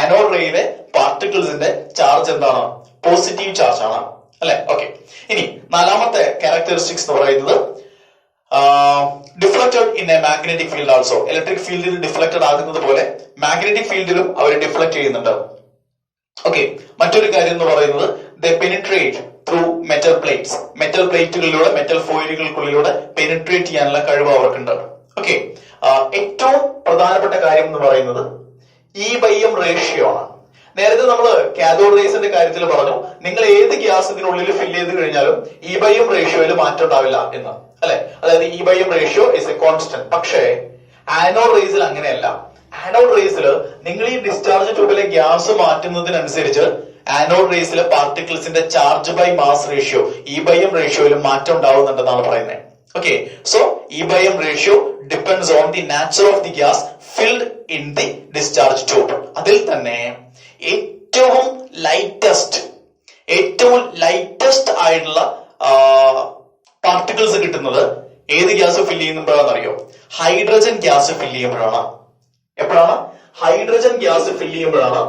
ആനോഡ് റേയിലെ പാർട്ടിക്കിൾസിന്റെ ചാർജ് എന്താണ്? പോസിറ്റീവ് ചാർജ് ആണ്, അല്ലെ? ഓക്കെ, ഇനി നാലാമത്തെ ക്യാരക്ടറിസ്റ്റിക്സ് എന്ന് പറയുന്നത് deflected in a magnetic field also. Electric ഫീൽഡിൽ ഡിഫ്ലക്റ്റഡ് ആകുന്നത് പോലെ മാഗ്നറ്റിക് ഫീൽഡിലും അവർ ഡിഫ്ലക്ട് ചെയ്യുന്നുണ്ട്. ഓക്കെ, മറ്റൊരു കാര്യം എന്ന് പറയുന്നത് they penetrate through metal plates. Metal പ്ലേറ്റുകളിലൂടെ, മെറ്റൽ ഫോയിലുകൾക്കുള്ളിലൂടെ പെനിട്രേറ്റ് ചെയ്യാനുള്ള കഴിവ് അവർക്കുണ്ട്. ഓക്കെ, ഏറ്റവും പ്രധാനപ്പെട്ട കാര്യം എന്ന് പറയുന്നത് E/m റേഷ്യോ ആണ്. നേരത്തെ നമ്മൾ കാഥോഡ് റേസിന്റെ കാര്യത്തിൽ പറഞ്ഞു, നിങ്ങൾ ഏത് ഗ്യാസ് ഇതിനുള്ളിൽ ഫില്ല് ചെയ്ത് കഴിഞ്ഞാലും E/m റേഷ്യോയിൽ മാറ്റം ഉണ്ടാവില്ല എന്ന്. അല്ലെ, അതായത് E/M ratio is a constant. പക്ഷേ ആനോഡ് റേസിൽ അങ്ങനെയല്ല. ആനോഡ് റേസിൽ നിങ്ങൾ ഈ ഡിസ്ചാർജ് ട്യൂബിലെ ഗ്യാസ് മാറ്റുന്നതിനനുസരിച്ച് ആനോഡ് റേസിലെ പാർട്ടിക്കിൾസിന്റെ charge by mass ratio E/M റേഷ്യോയിൽ മാറ്റം ഉണ്ടാവുന്നുണ്ടെന്നാണ് പറയുന്നത്. Okay, so E/M ratio depends on the nature of the gas filled in the discharge tube. അതിൽ തന്നെ ഏറ്റവും ലൈറ്റസ്റ്റ് ആയിട്ടുള്ള പാർട്ടിക്കിൾസ് കിട്ടുന്നത് ഏത് ഗ്യാസ് ഫില്ല് ചെയ്യുമ്പോഴാണെന്ന് അറിയോ? ഹൈഡ്രജൻ ഗ്യാസ് ഫില്ല് ചെയ്യുമ്പോഴാണ്. എപ്പോഴാണ്? ഹൈഡ്രജൻ ഗ്യാസ് ഫില്ല് ചെയ്യുമ്പോഴാണ്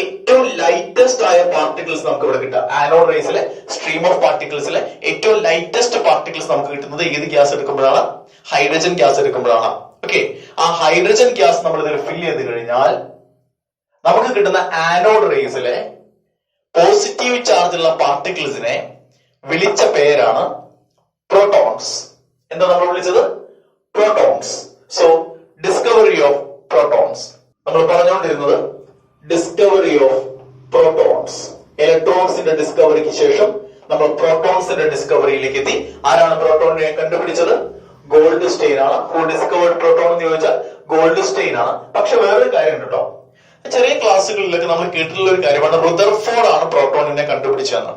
ഏറ്റവും ലൈറ്റസ്റ്റ് ആയ പാർട്ടിക്കിൾസ് നമുക്ക് ഇവിടെ കിട്ടുക. ആനോഡ് റേസിലെ സ്ട്രീം ഓഫ് പാർട്ടിക്കിൾസിലെ ഏറ്റവും ലൈറ്റസ്റ്റ് പാർട്ടിക്കിൾസ് നമുക്ക് കിട്ടുന്നത് ഏത് ഗ്യാസ് എടുക്കുമ്പോഴാണ്? ഹൈഡ്രജൻ ഗ്യാസ് എടുക്കുമ്പോഴാണ്. ഓക്കെ, ആ ഹൈഡ്രജൻ ഗ്യാസ് നമ്മൾ ഇതിൽ ഫില്ല് ചെയ്ത് കഴിഞ്ഞാൽ നമുക്ക് കിട്ടുന്ന ആനോഡ് റേസിലെ പോസിറ്റീവ് ചാർജ് ഉള്ള പാർട്ടിക്കിൾസിനെ വിളിച്ച പേരാണ് പ്രോട്ടോൺസ്. എന്താ നമ്മൾ വിളിച്ചത്? Protons. So discovery of protons. നമ്മൾ പറഞ്ഞുകൊണ്ടിരുന്നത് ഡിസ്കവറി ഓഫ് പ്രോട്ടോൺസ്. ഇലക്ട്രോൺസിന്റെ ഡിസ്കവറിക്ക് ശേഷം നമ്മൾ പ്രോട്ടോൺസിന്റെ ഡിസ്കവറിയിലേക്ക് എത്തി. ആരാണ് പ്രോട്ടോണിനെ കണ്ടുപിടിച്ചത്? ഗോൾഡ് സ്റ്റെയിൻ ആണ്. ഹു ഡിസ്കവേർഡ് പ്രോട്ടോൺ എന്ന് ചോദിച്ചാൽ ഗോൾഡ് സ്റ്റെയിൻ ആണ്. പക്ഷെ വേറൊരു കാര്യം ഉണ്ട് കേട്ടോ. ചെറിയ ക്ലാസ്സുകളിലൊക്കെ നമ്മൾ കേട്ടിട്ടുള്ള ഒരു കാര്യമാണ് റുദർഫോർഡ് ആണ് പ്രോട്ടോണിനെ കണ്ടുപിടിച്ചതെന്ന്.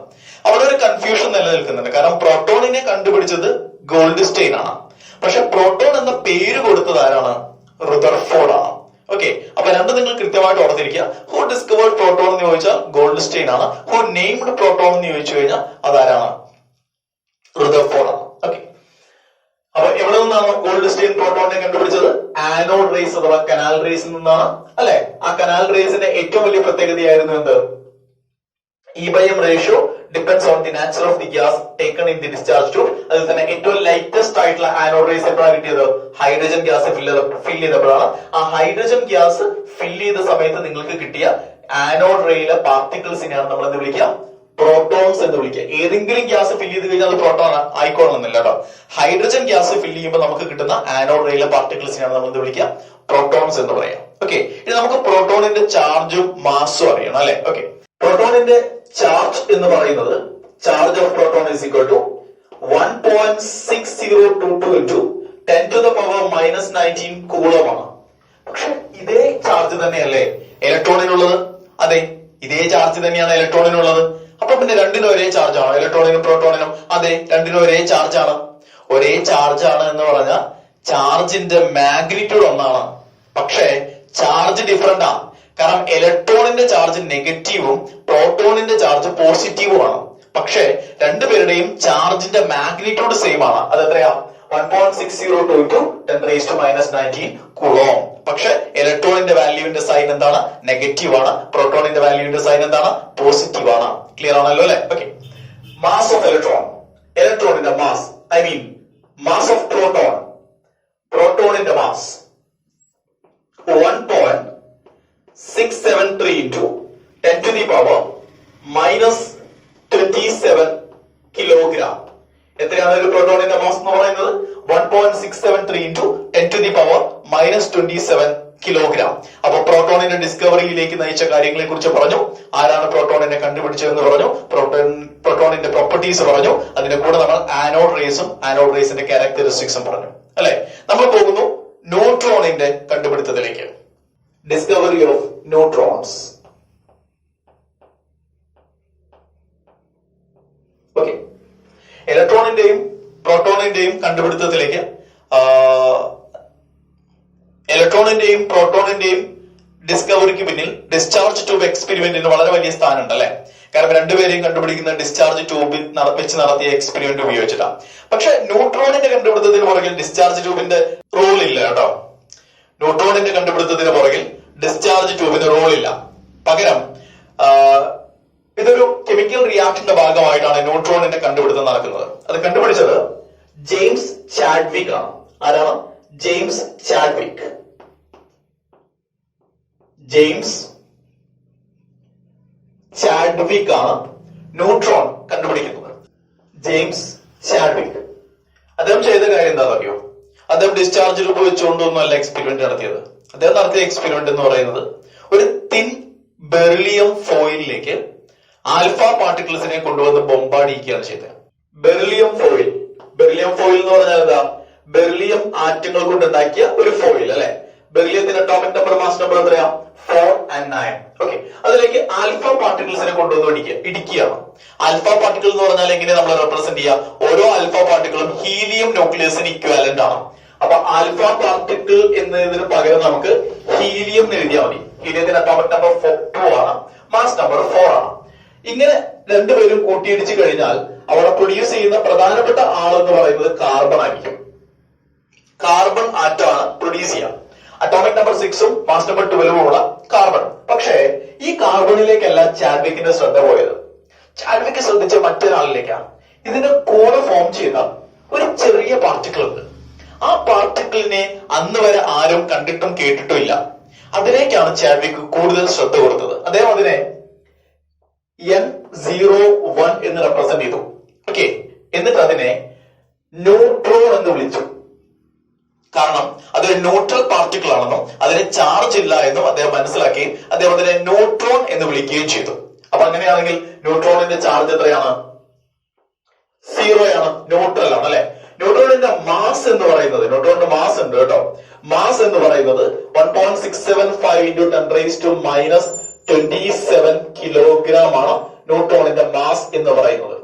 അവിടെ ഒരു കൺഫ്യൂഷൻ നിലനിൽക്കുന്നുണ്ട്. കാരണം പ്രോട്ടോണിനെ കണ്ടുപിടിച്ചത് ഗോൾഡ് സ്റ്റെയിൻ ആണ്. പക്ഷെ പ്രോട്ടോൺ എന്ന പേര് കൊടുത്തത് ആരാണ്? റുദർഫോർഡ് ആണ്. ഓക്കെ, അപ്പൊ രണ്ടും നിങ്ങൾ കൃത്യമായിട്ട് ഓർത്തിരിക്കുക. ഹു ഡിസ്കവേർഡ് പ്രോട്ടോൺ എന്ന് ചോദിച്ചാൽ ഗോൾഡ് സ്റ്റെയിൻ ആണ്. ഹു നെയ്മഡ് പ്രോട്ടോൺ എന്ന് ചോദിച്ചു കഴിഞ്ഞാൽ അതാരാണ്? റുദർഫോർഡ് ആണ്. ഓക്കെ, അപ്പൊ എവിടെ നിന്നാണ് ഗോൾഡ് സ്റ്റെയിൻ പ്രോട്ടോണിനെ കണ്ടുപിടിച്ചത്? ആനോഡ് റേസ് അഥവാ കനാൽ റേസിൽ നിന്നാണ്. അല്ലെ, ആ കനാൽ റേസിന്റെ ഏറ്റവും വലിയ പ്രത്യേകതയായിരുന്നു എന്ത്? E/M ratio depends on the nature of the gas taken in the discharge tube. അതിൽ തന്നെ ഏറ്റവും ലൈറ്റസ്റ്റ് ആയിട്ടുള്ള ആനോഡ് റേസ് എപ്പോഴാണ് കിട്ടിയത്? ഹൈഡ്രജൻ ഗ്യാസ് ഫില്ല് ചെയ്തപ്പോഴാണ്. ആ ഹൈഡ്രജൻ ഗ്യാസ് ഫില്ല് ചെയ്ത സമയത്ത് നിങ്ങൾക്ക് കിട്ടിയ ആനോഡ് റേയിലെ പാർട്ടിക്കിൾസിനെയാണ് നമ്മൾ എന്ത് വിളിക്കുക? പ്രോട്ടോൺസ് എന്ന് വിളിക്കുക. ഏതെങ്കിലും ഗ്യാസ് ഫില്ല് ചെയ്ത് കഴിഞ്ഞാൽ അത് പ്രോട്ടോൺ ആയിക്കോണമെന്നില്ല കേട്ടോ. ഹൈഡ്രജൻ ഗ്യാസ് ഫില്ല് ചെയ്യുമ്പോൾ നമുക്ക് കിട്ടുന്ന ആനോഡ് റേയിലെ പാർട്ടിക്കിൾസിനെയാണ് നമ്മൾ എന്ത് വിളിക്കുക? പ്രോട്ടോൺസ് എന്ന് പറയാം. ഓക്കെ, ഇനി നമുക്ക് പ്രോട്ടോണിന്റെ ചാർജും മാസും അറിയണം അല്ലെ? ഓക്കെ, പ്രോട്ടോണിന്റെ ചാർജ് എന്ന് പറയുന്നത് charge of proton is equal to 1.6022 into 10 to the power minus 19 coulomb ആണ്. പക്ഷെ ഇതേ ചാർജ് തന്നെയല്ലേ ഇലക്ട്രോണിനുള്ളത്? അതെ, ഇതേ ചാർജ് തന്നെയാണ് ഇലക്ട്രോണിനുള്ളത്. അപ്പൊ പിന്നെ രണ്ടിനും ഒരേ ചാർജ് ആണോ? ഇലക്ട്രോണിനും പ്രോട്ടോണിനും? അതെ, രണ്ടിനും ഒരേ ചാർജ് ആണ്. ഒരേ ചാർജ് ആണ് എന്ന് പറഞ്ഞാൽ ചാർജിന്റെ മാഗ്നിറ്റ്യൂഡ് ഒന്നാണ്. പക്ഷേ ചാർജ് ഡിഫറെന്റ് ആണ്. കാരണം ഇലക്ട്രോണിന്റെ ചാർജ് നെഗറ്റീവും പ്രോട്ടോണിന്റെ ചാർജ് പോസിറ്റീവും ആണ്. പക്ഷെ രണ്ടുപേരുടെയും ചാർജിന്റെ മാഗ്നിറ്റ്യൂഡ് സെയിം ആണ്. അത് എത്രയാ? 1.6022 into 10 raised to minus 19 coulomb. പക്ഷെ ഇലക്ട്രോണിന്റെ വാല്യൂവിന്റെ സൈൻ എന്താണ്? നെഗറ്റീവ് ആണ്. പ്രോട്ടോണിന്റെ വാല്യൂവിന്റെ സൈൻ എന്താണ്? പോസിറ്റീവ് ആണ്. ക്ലിയർ ആണല്ലോ അല്ലെ? ഓക്കെ, മാസ് ഓഫ് ഇലക്ട്രോൺ, ഇലക്ട്രോണിന്റെ mass, I mean mass of proton, പ്രോട്ടോണിന്റെ mass 1.673 into 10 to the power minus 27 kilogram. എത്രയാണ് ഒരു പ്രോട്ടോണിന്റെ മാസ് എന്ന് പറയുന്നത്? 1.673 into 10 to the power minus 27 kilogram. അപ്പൊ പ്രോട്ടോണിന്റെ ഡിസ്കവറിയിലേക്ക് നയിച്ച കാര്യങ്ങളെ കുറിച്ച് പറഞ്ഞു. ആരാണ് പ്രോട്ടോണിനെ കണ്ടുപിടിച്ചതെന്ന് പറഞ്ഞു. പ്രോട്ടോണിന്റെ പ്രോപ്പർട്ടീസ് പറഞ്ഞു. അതിന്റെ കൂടെ നമ്മൾ ആനോഡ് റേസും ആനോഡ് റേസിന്റെ ക്യാരക്ടറിസ്റ്റിക്സും പറഞ്ഞു അല്ലെ? നമ്മൾ പോകുന്നു ന്യൂട്രോണിന്റെ കണ്ടുപിടുത്തത്തിലേക്ക്. Discovery of neutrons. ഓക്കെ, ഇലക്ട്രോണിന്റെയും പ്രോട്ടോണിന്റെയും കണ്ടുപിടുത്തത്തിലേക്ക് ഇലക്ട്രോണിന്റെയും പ്രോട്ടോണിന്റെയും ഡിസ്കവറിക്ക് പിന്നിൽ ഡിസ്ചാർജ് ട്യൂബ് എക്സ്പെരിമെന്റിന് വളരെ വലിയ സ്ഥാനമുണ്ട് അല്ലെ? കാരണം രണ്ടുപേരെയും കണ്ടുപിടിക്കുന്ന ഡിസ്ചാർജ് ട്യൂബിൽ വെച്ച് നടത്തിയ എക്സ്പെരിമെന്റ് ഉപയോഗിച്ചിട്ടാണ്. പക്ഷെ ന്യൂട്രോണിന്റെ കണ്ടുപിടുത്തത്തിന് പുറകിൽ ഡിസ്ചാർജ് ട്യൂബിന്റെ റോൾ ഇല്ല കേട്ടോ. ന്യൂട്രോണിന്റെ കണ്ടുപിടുത്തത്തിന് പുറകിൽ ഡിസ്ചാർജ് ട്യൂബിന് റോൾ ഇല്ല. പകരം ഇതൊരു കെമിക്കൽ റിയാക്ഷന്റെ ഭാഗമായിട്ടാണ് ന്യൂട്രോണിന്റെ കണ്ടുപിടുത്തം നടക്കുന്നത്. അത് കണ്ടുപിടിച്ചത് ജെയിംസ് ചാഡ്വിക് ആണ്. ആരാണ്? James Chadwick. ജെയിംസ് ചാഡ്വിക് ആണ് ന്യൂട്രോൺ കണ്ടുപിടിക്കുന്നത്. James Chadwick. അദ്ദേഹം ചെയ്ത കാര്യം എന്താണെന്ന് അറിയോ? അദ്ദേഹം ഡിസ്ചാർജ് ട്യൂബ് വെച്ചുകൊണ്ടൊന്നുമല്ല എക്സ്പെരിമെന്റ് നടത്തിയത്. അദ്ദേഹം നടത്തിയ എക്സ്പെരിമെന്റ് എന്ന് പറയുന്നത് ഒരു തിൻ ബെറിലിയം ഫോയിലിലേക്ക് ആൽഫ പാർട്ടിക്കിൾസിനെ കൊണ്ടുവന്ന് ബൊമ്പാടിക്കുകയാണ് ചെയ്തത്. ബെറിലിയം ഫോയിൽ ബെറിലിയം ഫോയിൽ എന്ന് പറഞ്ഞാൽ എന്താ? ബെറിലിയം ആറ്റങ്ങൾ കൊണ്ടുണ്ടാക്കിയ ഒരു ഫോയിൽ അല്ലെ. ബെറിലിയത്തിന്റെ അറ്റോമിക് നമ്പർ മാസ് നമ്പർ എത്രയാ? 4 and 9. ഓക്കെ, അതിലേക്ക് ആൽഫ പാർട്ടിക്കിൾസിനെ കൊണ്ടുവന്ന് ഇടിക്കുകയാണ്. ആൽഫ പാർട്ടിക്കിൾ എന്ന് പറഞ്ഞാൽ എങ്ങനെ നമ്മൾ റെപ്രസെന്റ് ചെയ്യുക? ഓരോ ആൽഫ പാർട്ടിക്കിളും ഹീലിയം ന്യൂക്ലിയസിന് ഇക്വാലന്റ് ആണ്. അപ്പൊ ആൽഫ പാർട്ടിക്കിൾ എന്നതിന് പകരം നമുക്ക് ഹീലിയം എഴുതിയാൽ മതി. ഹീലിയത്തിന്റെ അറ്റോമിക് നമ്പർ 2 ആണ്, മാസ് നമ്പർ 4 ആണ്. ഇങ്ങനെ രണ്ടുപേരും കൂട്ടിയിടിച്ചു കഴിഞ്ഞാൽ അവിടെ പ്രൊഡ്യൂസ് ചെയ്യുന്ന പ്രധാനപ്പെട്ട ആളെന്ന് പറയുന്നത് കാർബൺ ആയിരിക്കും. കാർബൺ ആറ്റമാണ് പ്രൊഡ്യൂസ് ചെയ്യുക. അറ്റോമിക് നമ്പർ 6ഉം മാസ് നമ്പർ 12ഉം ഉള്ള കാർബൺ. പക്ഷേ ഈ കാർബണിലേക്കല്ല ചാഡ്വിക്കിന്റെ ശ്രദ്ധ പോയത്. ചാഡ്വിക്ക് ശ്രദ്ധിച്ച മറ്റൊരാളിലേക്കാണ്. ഇതിന്റെ കൂടെ ഫോം ചെയ്ത ഒരു ചെറിയ പാർട്ടിക്കിൾ ഉണ്ട്. ആ പാർട്ടിക്കിളിനെ അന്ന് വരെ ആരും കണ്ടിട്ടും കേട്ടിട്ടും ഇല്ല. അതിലേക്കാണ് ചാഡ്വിക്ക് കൂടുതൽ ശ്രദ്ധ കൊടുത്തത്. അദ്ദേഹം അതിനെ N01 എന്ന് റെപ്രസെന്റ് ചെയ്തു. ഓക്കെ, എന്നിട്ട് അതിനെ ന്യൂട്രോൺ എന്ന് വിളിച്ചു. കാരണം അതൊരു ന്യൂട്രൽ പാർട്ടിക്കിൾ ആണെന്നും അതിന് ചാർജ് ഇല്ല എന്നും അദ്ദേഹം മനസ്സിലാക്കി അദ്ദേഹം അതിനെ ന്യൂട്രോൺ എന്ന് വിളിക്കുകയും ചെയ്തു. അപ്പൊ അങ്ങനെയാണെങ്കിൽ ന്യൂട്രോണിന്റെ ചാർജ് എത്രയാണ്? 0 ആണ്, ന്യൂട്രൽ ആണ് അല്ലെ. ന്യൂട്രോണിന്റെ മാസ് എന്ന് പറയുന്നത്, ന്യൂട്രോണിന്റെ മാസ് ഉണ്ട് കേട്ടോ, മാസ് എന്ന് പറയുന്നത് 1.675 into 10⁻⁻27 കിലോഗ്രാം ആണ് ന്യൂട്രോണിന്റെ മാസ് എന്ന് പറയുന്നത്.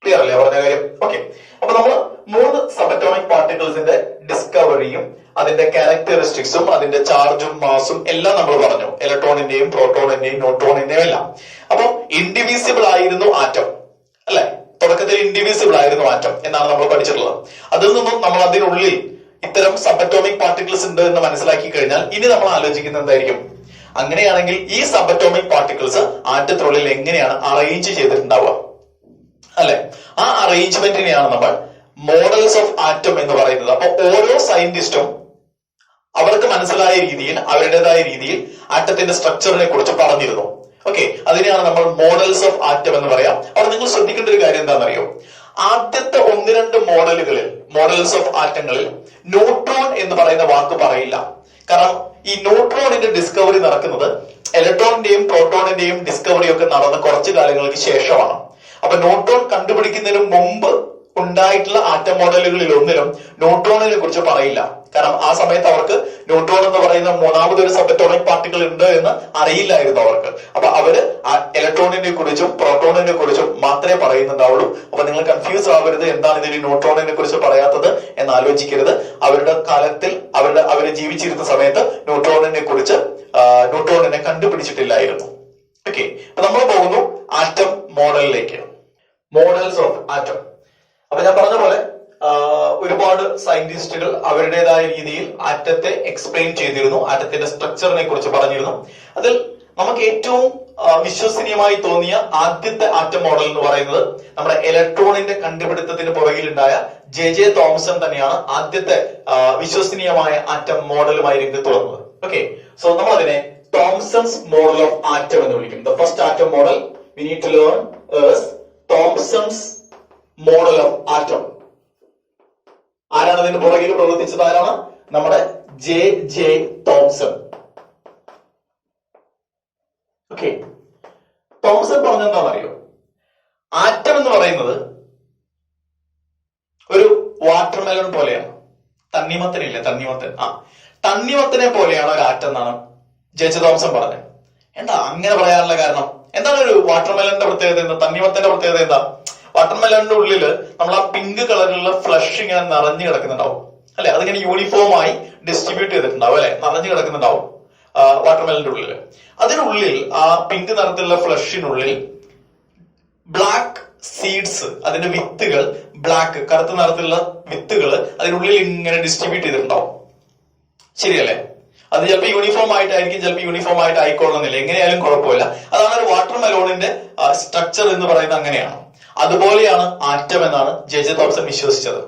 ക്ലിയർ അല്ലേ പറഞ്ഞ കാര്യം? ഓക്കെ, അപ്പൊ നമ്മൾ 3 സബറ്റോമിക് പാർട്ടിക്കിൾസിന്റെ ഡിസ്കവറിയും അതിന്റെ ക്യാരക്ടറിസ്റ്റിക്സും അതിന്റെ ചാർജും മാസും എല്ലാം നമ്മൾ പറഞ്ഞു. ഇലക്ട്രോണിന്റെയും പ്രോട്ടോണിന്റെയും ന്യൂട്രോണിന്റെയും എല്ലാം. അപ്പൊ ഇൻഡിവിസിബിൾ ആയിരുന്നു ആറ്റം അല്ലെ. തുടക്കത്തിൽ ഇൻഡിവിസിബിൾ ആയിരുന്നു ആറ്റം എന്നാണ് നമ്മൾ പഠിച്ചിട്ടുള്ളത്. അതിൽ നിന്നും നമ്മൾ അതിനുള്ളിൽ ഇത്തരം സബറ്റോമിക് പാർട്ടിക്കിൾസ് ഉണ്ട് എന്ന് മനസ്സിലാക്കി കഴിഞ്ഞാൽ ഇനി നമ്മൾ ആലോചിക്കുന്നത് എന്തായിരിക്കും? അങ്ങനെയാണെങ്കിൽ ഈ സബറ്റോമിക് പാർട്ടിക്കിൾസ് ആറ്റത്തിനുള്ളിൽ എങ്ങനെയാണ് അറേഞ്ച് ചെയ്തിട്ടുണ്ടാവുക അല്ലെ. ആ അറേഞ്ച്മെന്റിനെയാണ് നമ്മൾ മോഡൽസ് ഓഫ് ആറ്റം എന്ന് പറയുന്നത്. അപ്പൊ ഓരോ സയന്റിസ്റ്റും അവർക്ക് മനസ്സിലായ രീതിയിൽ അവരുടേതായ രീതിയിൽ ആറ്റത്തിന്റെ സ്ട്രക്ചറിനെ കുറിച്ച് പറഞ്ഞിരുന്നു. ഓക്കെ, അതിനെയാണ് നമ്മൾ മോഡൽസ് ഓഫ് ആറ്റം എന്ന് പറയാം. അവിടെ നിങ്ങൾ ശ്രദ്ധിക്കേണ്ട ഒരു കാര്യം എന്താണെന്നറിയോ? ആദ്യത്തെ 1-2 മോഡലുകളിൽ, മോഡൽസ് ഓഫ് ആറ്റങ്ങളിൽ ന്യൂട്രോൺ എന്ന് പറയുന്ന വാക്ക് പറയില്ല. കാരണം ഈ ന്യൂട്രോണിന്റെ ഡിസ്കവറി നടക്കുന്നത് ഇലക്ട്രോണിന്റെയും പ്രോട്ടോണിന്റെയും ഡിസ്കവറി ഒക്കെ നടന്ന കുറച്ചു കാലങ്ങൾക്ക് ശേഷമാണ്. അപ്പൊ ന്യൂട്രോൺ കണ്ടുപിടിക്കുന്നതിന് മുമ്പ് ഉണ്ടായിട്ടുള്ള ആറ്റം മോഡലുകളിൽ ഒന്നിലും ന്യൂട്രോണിനെ കുറിച്ച് പറയില്ല. കാരണം ആ സമയത്ത് അവർക്ക് ന്യൂട്രോൺ എന്ന് പറയുന്ന മൂന്നാമതൊരു സബറ്റോമിക് പാർട്ടിക്കിൾ ഉണ്ട് എന്ന് അറിയില്ലായിരുന്നു അവർക്ക്. അപ്പൊ അവര് ഇലക്ട്രോണിനെ കുറിച്ചും പ്രോട്ടോണിനെ കുറിച്ചും മാത്രമേ പറയുന്നുണ്ടാവുള്ളൂ. അപ്പൊ നിങ്ങൾ കൺഫ്യൂസ് ആവരുത്, എന്താണ് ഇതിൽ ന്യൂട്രോണിനെ കുറിച്ച് പറയാത്തത് എന്ന് ആലോചിക്കരുത്. അവരുടെ കാലത്തിൽ അവര് ജീവിച്ചിരുന്ന സമയത്ത് ന്യൂട്രോണിനെ കണ്ടുപിടിച്ചിട്ടില്ലായിരുന്നു. ഓക്കെ, അപ്പൊ നമ്മൾ പോകുന്നു ആറ്റം മോഡലിലേക്ക്. Models of atom. അപ്പൊ ഞാൻ പറഞ്ഞ പോലെ ഒരുപാട് സയന്റിസ്റ്റുകൾ അവരുടേതായ രീതിയിൽ ആറ്റത്തെ എക്സ്പ്ലെയിൻ ചെയ്തിരുന്നു, ആറ്റത്തിന്റെ സ്ട്രക്ചറിനെ കുറിച്ച് പറഞ്ഞിരുന്നു. അതിൽ നമുക്ക് ഏറ്റവും വിശ്വസനീയമായി തോന്നിയ ആദ്യത്തെ ആറ്റം മോഡൽ എന്ന് പറയുന്നത് നമ്മുടെ ഇലക്ട്രോണിന്റെ കണ്ടുപിടുത്തത്തിന് പുറകിലുണ്ടായ ജെ തോംസൺ തന്നെയാണ് ആദ്യത്തെ വിശ്വസനീയമായ ആറ്റം മോഡലുമായി രംഗത്ത് വന്നത്. ഓക്കെ, സോ നമ്മൾ അതിനെ തോംസൺസ് മോഡൽ ഓഫ് ആറ്റം എന്ന് വിളിക്കും. The first atom model we need to learn is Thomson's model of atom. ആരാണ് അതിന്റെ പുറകിൽ പ്രവർത്തിച്ചത്? ആരാണ്? നമ്മുടെ ജെ തോംസൺ. ഓക്കെ, തോംസൺ പറഞ്ഞെന്താണെന്നറിയോ? ആറ്റം എന്ന് പറയുന്നത് ഒരു വാട്ടർമെലൺ പോലെയാണ്. തണ്ണിമത്തനില്ലേ, തണ്ണിമത്തനെ പോലെയാണ് ഒരു ആറ്റം എന്നാണ് ജെ തോംസൺ പറഞ്ഞത്. എന്താ അങ്ങനെ പറയാനുള്ള കാരണം? എന്താണ് ഒരു വാട്ടർമെലന്റെ പ്രത്യേകത? എന്താ തണ്ണിമത്തന്റെ പ്രത്യേകത? എന്താ? വാട്ടർമെലന്റെ ഉള്ളില് നമ്മൾ ആ പിങ്ക് കളറിലുള്ള ഫ്ലഷ് ഇങ്ങനെ നിറഞ്ഞു കിടക്കുന്നുണ്ടാവും അല്ലെ. അതിങ്ങനെ യൂണിഫോം ആയി ഡിസ്ട്രിബ്യൂട്ട് ചെയ്തിട്ടുണ്ടാവും അല്ലെ, നിറഞ്ഞു കിടക്കുന്നുണ്ടാവും വാട്ടർമെലന്റെ ഉള്ളില്. അതിനുള്ളിൽ ആ പിങ്ക് നിറത്തിലുള്ള ഫ്ലഷിനുള്ളിൽ ബ്ലാക്ക് സീഡ്സ്, അതിന്റെ വിത്തുകൾ, ബ്ലാക്ക് കറുത്ത നിറത്തിലുള്ള വിത്തുകൾ അതിനുള്ളിൽ ഇങ്ങനെ ഡിസ്ട്രിബ്യൂട്ട് ചെയ്തിട്ടുണ്ടാവും. ശരിയല്ലേ? അത് ചിലപ്പോൾ യൂണിഫോം ആയിട്ടായിരിക്കും, ചിലപ്പോൾ യൂണിഫോം ആയിട്ട് ആയിക്കൊള്ളുന്നില്ല. എങ്ങനെയായാലും കുഴപ്പമില്ല. അതാണ് ഒരു വാട്ടർമെലോണിന്റെ സ്ട്രക്ചർ എന്ന് പറയുന്നത്. അങ്ങനെയാണ്. അതുപോലെയാണ് ആറ്റം എന്നാണ് ജെ തോംസൺ വിശ്വസിച്ചത്.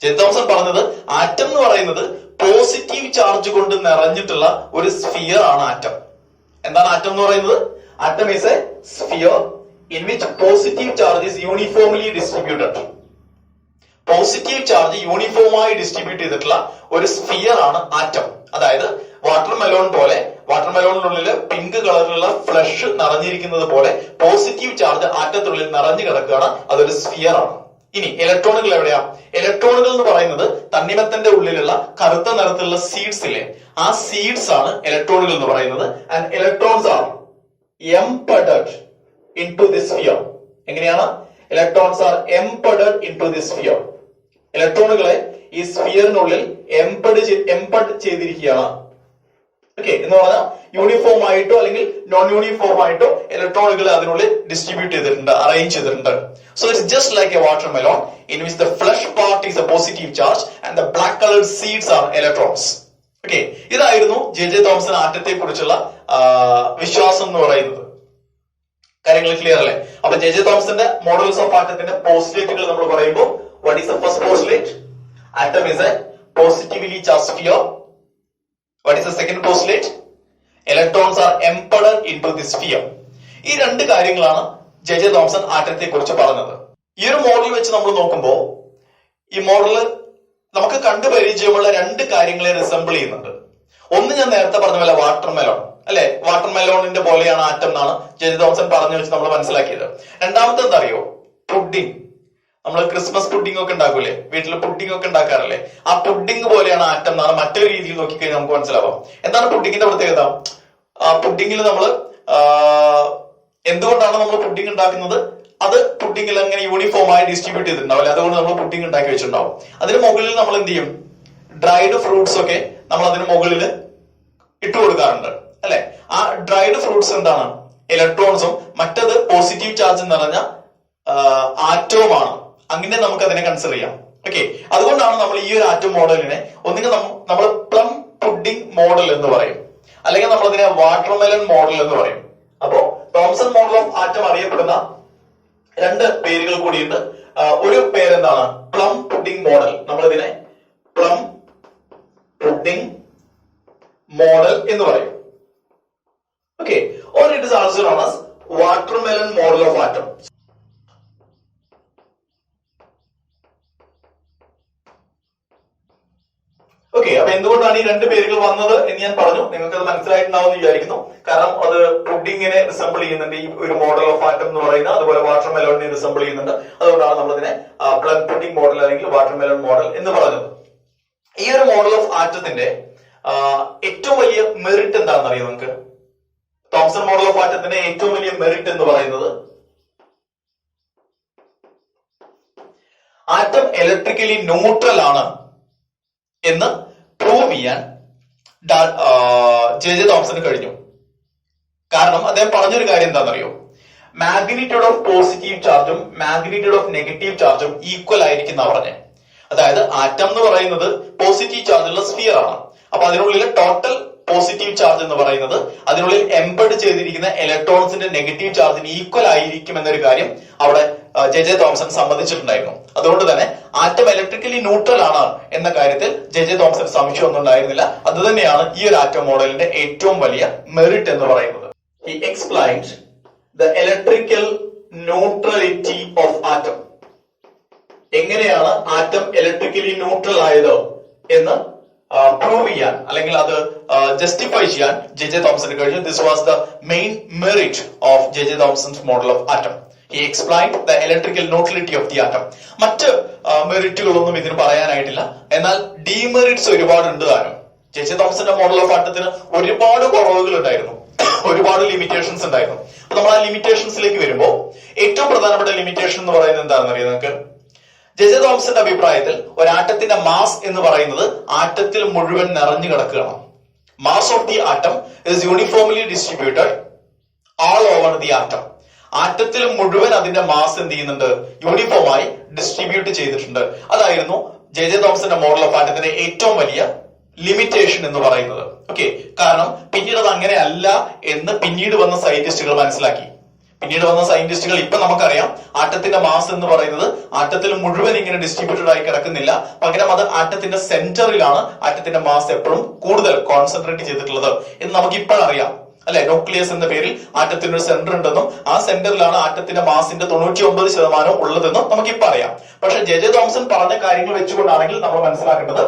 ജെ തോംസൺ പറഞ്ഞത് ആറ്റം എന്ന് പറയുന്നത് പോസിറ്റീവ് ചാർജ് കൊണ്ട് നിറഞ്ഞിട്ടുള്ള ഒരു സ്ഫിയർ ആണ് ആറ്റം. എന്താണ് ആറ്റം എന്ന് പറയുന്നത്? Atom is a sphere in which positive charge is uniformly distributed. Positive charge യൂണിഫോമായി ഡിസ്ട്രിബ്യൂട്ട് ചെയ്തിട്ടുള്ള ഒരു സ്ഫിയർ ആണ് ആറ്റം. അതായത് വാട്ടർമെലോൺ പോലെ, വാട്ടർമെലോണിനുള്ളിൽ പിങ്ക് കളറിലുള്ള ഫ്ലഷ് നിറഞ്ഞിരിക്കുന്നത് പോലെ പോസിറ്റീവ് ചാർജ് ആറ്റത്തിനുള്ളിൽ നിറഞ്ഞു കിടക്കുകയാണ്. അതൊരു സ്ഫിയർ ആണ്. ഇനി ഇലക്ട്രോണുകൾ എവിടെയാ? ഇലക്ട്രോണുകൾ എന്ന് പറയുന്നത് തണ്ണിമത്തന്റെ ഉള്ളിലുള്ള കറുത്ത നിറത്തിലുള്ള സീഡ്സ് ഇല്ലേ, ആ സീഡ്സ് ആണ് ഇലക്ട്രോണുകൾ എന്ന് പറയുന്നത്. And electrons are embedded into this sphere. എങ്ങനെയാണ്? Electrons are embedded into this sphere. ഇലക്ട്രോണുകളെ ഈ സ്ഫിയറിനുള്ളിൽ എംപെഡ് ചെയ്തിരിക്കുകയാണ്. ഓക്കെ, എന്ന് പറഞ്ഞാൽ യൂണിഫോം ആയിട്ടോ അല്ലെങ്കിൽ നോൺ യൂണിഫോം ആയിട്ടോ ഇലക്ട്രോണുകൾ അതിനുള്ളിൽ ഡിസ്ട്രിബ്യൂട്ട് ചെയ്തിട്ടുണ്ട്, അറേഞ്ച് ചെയ്തിട്ടുണ്ട്. So it's just like A water melon in which the flush part is A positive charge and the black coloured seeds are electrons. Okay, ഇതായിരുന്നു ജെ തോംസൺ ആറ്റത്തെ കുറിച്ചുള്ള വിശ്വാസം എന്ന് പറയുന്നത്. കാര്യങ്ങൾ ക്ലിയർ അല്ലേ? അപ്പൊ ജെ തോംസന്റെ മോഡൽസ് ഓഫ് ആറ്റത്തിന്റെ പോസ്റ്റുലേറ്റുകൾ നമ്മൾ പറയുമ്പോൾ, what is the first postulate? Atom is a positively charged sphere. What is the second postulate? Electrons are embedded into the sphere. ഈ രണ്ട് കാര്യങ്ങളാണ് ജെ തോംസൺ ആറ്റത്തെ കുറിച്ച് പറഞ്ഞത്. ഈ ഒരു മോഡൽ വെച്ച് നമ്മൾ നോക്കുമ്പോൾ ഈ മോഡല് നമുക്ക് കണ്ടുപരിചയമുള്ള രണ്ട് കാര്യങ്ങളെ റിസംബിൾ ചെയ്യുന്നുണ്ട്. ഒന്ന് ഞാൻ നേരത്തെ പറഞ്ഞ പോലെ വാട്ടർ മെലോൺ അല്ലെ, വാട്ടർ മെലോണിന്റെ പോലെയാണ് ആറ്റം എന്നാണ് ജെ തോംസൺ പറഞ്ഞു വെച്ച് നമ്മൾ മനസ്സിലാക്കിയത്. രണ്ടാമത്തെ എന്താ അറിയോ? പുഡിംഗ്. നമ്മൾ ക്രിസ്മസ് പുഡിംഗ് ഒക്കെ ഉണ്ടാക്കൂലേ, വീട്ടിൽ പുഡിംഗ് ഒക്കെ ഉണ്ടാക്കാറില്ലേ, ആ പുഡിംഗ് പോലെയാണ് ആറ്റം എന്നാണ് മറ്റൊരു രീതിയിൽ നോക്കിക്കഴിഞ്ഞാൽ നമുക്ക് മനസ്സിലാവാം. എന്താണ് പുഡിംഗിന്റെ പ്രത്യേകത? പുഡിംഗിൽ നമ്മൾ എന്തുകൊണ്ടാണ് നമ്മൾ പുഡിംഗ് ഉണ്ടാക്കുന്നത്? അത് പുഡിംഗിൽ അങ്ങനെ യൂണിഫോം ആയി ഡിസ്ട്രിബ്യൂട്ട് ചെയ്തിട്ടുണ്ടാവില്ല, അതുകൊണ്ട് നമ്മൾ പുഡിംഗ് ഉണ്ടാക്കി വെച്ചിട്ടുണ്ടാവും. അതിന് മുകളിൽ നമ്മൾ എന്ത് ചെയ്യും? ഡ്രൈഡ് ഫ്രൂട്ട്സ് ഒക്കെ നമ്മൾ അതിന് മുകളിൽ ഇട്ട് കൊടുക്കാറുണ്ട് അല്ലെ. ആ ഡ്രൈഡ് ഫ്രൂട്ട്സ് എന്താണ്? ഇലക്ട്രോൺസും മറ്റത് പോസിറ്റീവ് ചാർജ് നിറഞ്ഞ ആറ്റവുമാണ്. അങ്ങനെ നമുക്ക് അതിനെ കൺസിഡർ ചെയ്യാം. ഓക്കെ, അതുകൊണ്ടാണ് നമ്മൾ ഈ ഒരു ആറ്റം മോഡലിനെ ഒന്നുകിൽ നമ്മൾ പ്ലം പുഡിംഗ് മോഡൽ എന്ന് പറയും, അല്ലെങ്കിൽ നമ്മൾ അതിനെ വാട്ടർമെലൺ മോഡൽ എന്ന് പറയും. അപ്പോ തോംസൺ മോഡൽ ഓഫ് ആറ്റം അറിയപ്പെടുന്ന രണ്ട് പേരുകൾ കൂടിയുണ്ട്. ഒരു പേരെന്താണ്? Plum pudding model. നമ്മൾ ഇതിനെ പ്ലം പുഡിംഗ് മോഡൽ എന്ന് പറയും. Okay, or it is also known as watermelon model of atom. Okay, അപ്പൊ എന്തുകൊണ്ടാണ് ഈ രണ്ട് പേരുകൾ വന്നത് എന്ന് ഞാൻ പറഞ്ഞു. നിങ്ങൾക്ക് അത് മനസ്സിലായിട്ടുണ്ടാവും എന്ന് വിചാരിക്കുന്നു. കാരണം അത് പുഡിങ്ങിനെ റിസംബിൾ ചെയ്യുന്നുണ്ട് ഈ ഒരു മോഡൽ ഓഫ് ആറ്റം എന്ന് പറയുന്നത്, അതുപോലെ വാട്ടർ മെലോണിനെ റിസംബിൾ ചെയ്യുന്നുണ്ട്. അതുകൊണ്ടാണ് നമ്മൾ ഇതിനെ പ്ലം പുഡിംഗ് മോഡൽ അല്ലെങ്കിൽ വാട്ടർ മെലോൺ മോഡൽ എന്ന് പറഞ്ഞത്. ഈ ഒരു മോഡൽ ഓഫ് ആറ്റത്തിന്റെ ഏറ്റവും വലിയ മെറിറ്റ് എന്താണെന്ന് അറിയാം നിങ്ങൾക്ക്? തോംസൺ മോഡൽ ഓഫ് ആറ്റത്തിന്റെ ഏറ്റവും വലിയ മെറിറ്റ് എന്ന് പറയുന്നത് ആറ്റം ഇലക്ട്രിക്കലി ന്യൂട്രൽ ആണ് എന്ന് പ്രൂവ് ചെയ്യാൻ ജെ തോംസന് കഴിഞ്ഞു. കാരണം അദ്ദേഹം പറഞ്ഞൊരു കാര്യം എന്താണെന്നറിയോ? മാഗ്നിറ്റ്യൂഡ് ഓഫ് പോസിറ്റീവ് ചാർജും മാഗ്നിറ്റ്യൂഡ് ഓഫ് നെഗറ്റീവ് ചാർജും ഈക്വൽ ആയിരിക്കുന്ന പറഞ്ഞേ. അതായത് ആറ്റം എന്ന് പറയുന്നത് പോസിറ്റീവ് ചാർജുള്ള സ്ഫിയർ ആണ്. അപ്പൊ അതിനുള്ളിൽ ടോട്ടൽ പോസിറ്റീവ് ചാർജ് എന്ന് പറയുന്നത് അതിനുള്ളിൽ എംബഡ് ചെയ്തിരിക്കുന്ന ഇലക്ട്രോൺസിന്റെ നെഗറ്റീവ് ചാർജിന് ഈക്വൽ ആയിരിക്കും എന്നൊരു കാര്യം അവിടെ ജെ തോംസൺ സമ്മതിച്ചിട്ടുണ്ടായിരുന്നു. അതുകൊണ്ട് തന്നെ ആറ്റം ഇലക്ട്രിക്കലി ന്യൂട്രൽ ആണ് എന്ന കാര്യത്തിൽ ജെ തോംസൺ സംശയമൊന്നും ഉണ്ടായിരുന്നില്ല. അത് തന്നെയാണ് ഈ ഒരു ആറ്റം മോഡലിന്റെ ഏറ്റവും വലിയ മെറിറ്റ് എന്ന് പറയുന്നത്. He explained the electrical neutrality of atom. എങ്ങനെയാണ് ആറ്റം ഇലക്ട്രിക്കലി ന്യൂട്രൽ ആയത് എന്ന് പ്രൂവ് ചെയ്യാൻ അല്ലെങ്കിൽ അത് ജസ്റ്റിഫൈ ചെയ്യാൻ ജെ തോംസന് കഴിഞ്ഞു. This was the main merit of J Thomson's model of atom. He explained the electrical neutrality of the atom. മറ്റ് മെറിറ്റുകളൊന്നും ഇതിന് പറയാനായിട്ടില്ല. എന്നാൽ ഡിമെറിറ്റ്സ് ഒരുപാട് ഉണ്ട് താനും. ജെ തോംസന്റെ മോഡൽ ഓഫ് ആറ്റത്തിന് ഒരുപാട് കുറവുകൾ ഉണ്ടായിരുന്നു, ഒരുപാട് ലിമിറ്റേഷൻസ് ഉണ്ടായിരുന്നു. അപ്പൊ നമ്മൾ ആ ലിമിറ്റേഷൻസിലേക്ക് വരുമ്പോൾ ഏറ്റവും പ്രധാനപ്പെട്ട ലിമിറ്റേഷൻ എന്ന് പറയുന്നത് എന്താണെന്ന് അറിയാം നിങ്ങൾക്ക്? ജെ തോംസന്റെ അഭിപ്രായത്തിൽ ഒരാറ്റത്തിന്റെ മാസ് എന്ന് പറയുന്നത് ആറ്റത്തിൽ മുഴുവൻ നിറഞ്ഞു കിടക്കുകയാണ്. Mass of the atom is uniformly distributed all over the atom. ആറ്റത്തിൽ മുഴുവൻ അതിന്റെ മാസ് എന്ത് ചെയ്യുന്നുണ്ട്? യൂണിഫോമായി ഡിസ്ട്രിബ്യൂട്ട് ചെയ്തിട്ടുണ്ട്. അതായിരുന്നു ജെ തോംസന്റെ മോഡൽ ഓഫ് ആറ്റത്തിന്റെ ഏറ്റവും വലിയ ലിമിറ്റേഷൻ എന്ന് പറയുന്നത്. ഓക്കെ, കാരണം പിന്നീട് അത് അങ്ങനെ അല്ല എന്ന് പിന്നീട് വന്ന സയന്റിസ്റ്റുകൾ മനസ്സിലാക്കി. പിന്നീട് വന്ന സയന്റിസ്റ്റുകൾ ഇപ്പൊ നമുക്കറിയാം ആറ്റത്തിന്റെ മാസ് എന്ന് പറയുന്നത് ആറ്റത്തിൽ മുഴുവൻ ഇങ്ങനെ ഡിസ്ട്രിബ്യൂട്ടഡ് ആയി കിടക്കുന്നില്ല, പകരം അത് ആറ്റത്തിന്റെ സെന്ററിലാണ് ആറ്റത്തിന്റെ മാസ് എപ്പോഴും കൂടുതൽ കോൺസെൻട്രേറ്റ് ചെയ്തിട്ടുള്ളത് എന്ന് നമുക്ക് ഇപ്പോഴറിയാം അല്ലെ. ന്യൂക്ലിയസ് എന്ന പേരിൽ ആറ്റത്തിന് ഒരു സെന്റർ ഉണ്ടെന്നും ആ സെന്ററിലാണ് ആറ്റത്തിന്റെ മാസിന്റെ 99% ഉള്ളതെന്നും നമുക്കിപ്പോ അറിയാം. പക്ഷെ ജെ തോംസൺ പറഞ്ഞ കാര്യങ്ങൾ വെച്ചുകൊണ്ടാണെങ്കിൽ നമ്മൾ മനസ്സിലാക്കേണ്ടത്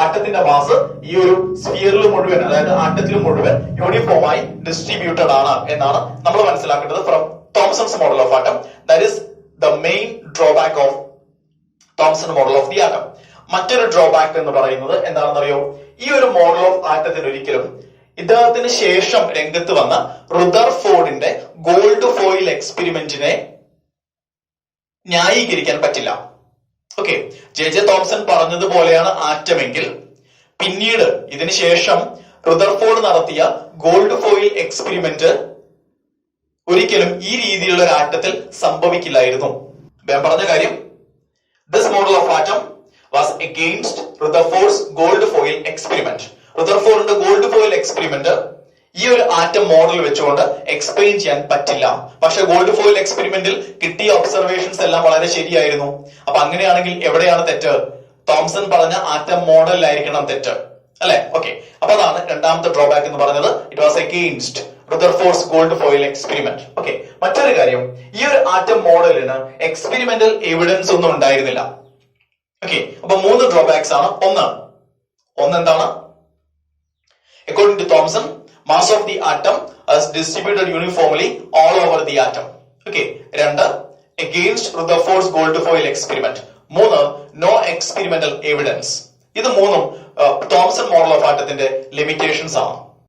ആറ്റത്തിന്റെ മാസ് ഈ ഒരു സ്ഫിയറിൽ മുഴുവൻ, അതായത് ആറ്റത്തിൽ മുഴുവൻ യൂണിഫോമായി ഡിസ്ട്രിബ്യൂട്ടഡ് ആണ് എന്നാണ് നമ്മൾ മനസ്സിലാക്കേണ്ടത് from Thomson's model of atom. That is the main drawback of Thomson model of the atom. മറ്റൊരു ഡ്രോബാക്ക് എന്ന് പറയുന്നത് എന്താണെന്നറിയോ? ഈ ഒരു മോഡൽ ഓഫ് ആറ്റത്തിന് ഒരിക്കലും ഇദ്ദേഹത്തിന് ശേഷം രംഗത്ത് വന്ന റുദർഫോർഡിന്റെ ഗോൾഡ് ഫോയിൽ എക്സ്പെരിമെന്റിനെ ന്യായീകരിക്കാൻ പറ്റില്ല. ഓക്കെ, ജെ തോംസൺ പറഞ്ഞതുപോലെയാണ് ആറ്റമെങ്കിൽ പിന്നീട് ഇതിന് ശേഷം റുദർഫോർഡ് നടത്തിയ ഗോൾഡ് ഫോയിൽ എക്സ്പെരിമെന്റ് ഒരിക്കലും ഈ രീതിയിലുള്ള ഒരു ആറ്റത്തിൽ സംഭവിക്കില്ലായിരുന്നു. ഞാൻ പറഞ്ഞ കാര്യം, this model of atom was against Rutherford's gold foil experiment. റുദർഫോർഡിന്റെ ഗോൾഡ് ഫോയിൽ എക്സ്പെരിമെന്റ് ഈ ഒരു ആറ്റം മോഡൽ വെച്ചുകൊണ്ട് എക്സ്പ്ലെയിൻ ചെയ്യാൻ പറ്റില്ല. പക്ഷെ ഗോൾഡ് ഫോയിൽ എക്സ്പെരിമെന്റിൽ കിട്ടിയ ഒബ്സർവേഷൻസ് എല്ലാം വളരെ ശരിയായിരുന്നു. അപ്പൊ അങ്ങനെയാണെങ്കിൽ എവിടെയാണ് തെറ്റ്? തോംസൺ പറഞ്ഞ ആറ്റം മോഡലിലായിരിക്കണം തെറ്റ്, അല്ലെ? ഓക്കെ, അപ്പൊ അതാണ് രണ്ടാമത്തെ ഡ്രോബാക്ക് എന്ന് പറഞ്ഞത്. It was against Rutherford's gold foil experiment. Okay, മറ്റൊരു കാര്യം, ഈ ഒരു ആറ്റം മോഡലിന് എക്സ്പെരിമെന്റൽ എവിഡൻസ് ഒന്നും ഉണ്ടായിരുന്നില്ല. ഓക്കെ, അപ്പൊ 3 ഡ്രോബാക്സ് ആണ്. ഒന്ന് എന്താണ്? According to Thomson, mass of the atom is distributed uniformly all over the atom. Okay. 2, against Rutherford's gold foil experiment. 3, no experimental evidence. ഇത് 3 തോംസൺ മോഡൽ ഓഫ് ആറ്റത്തിന്റെ ലിമിറ്റേഷൻസ് ആണ്.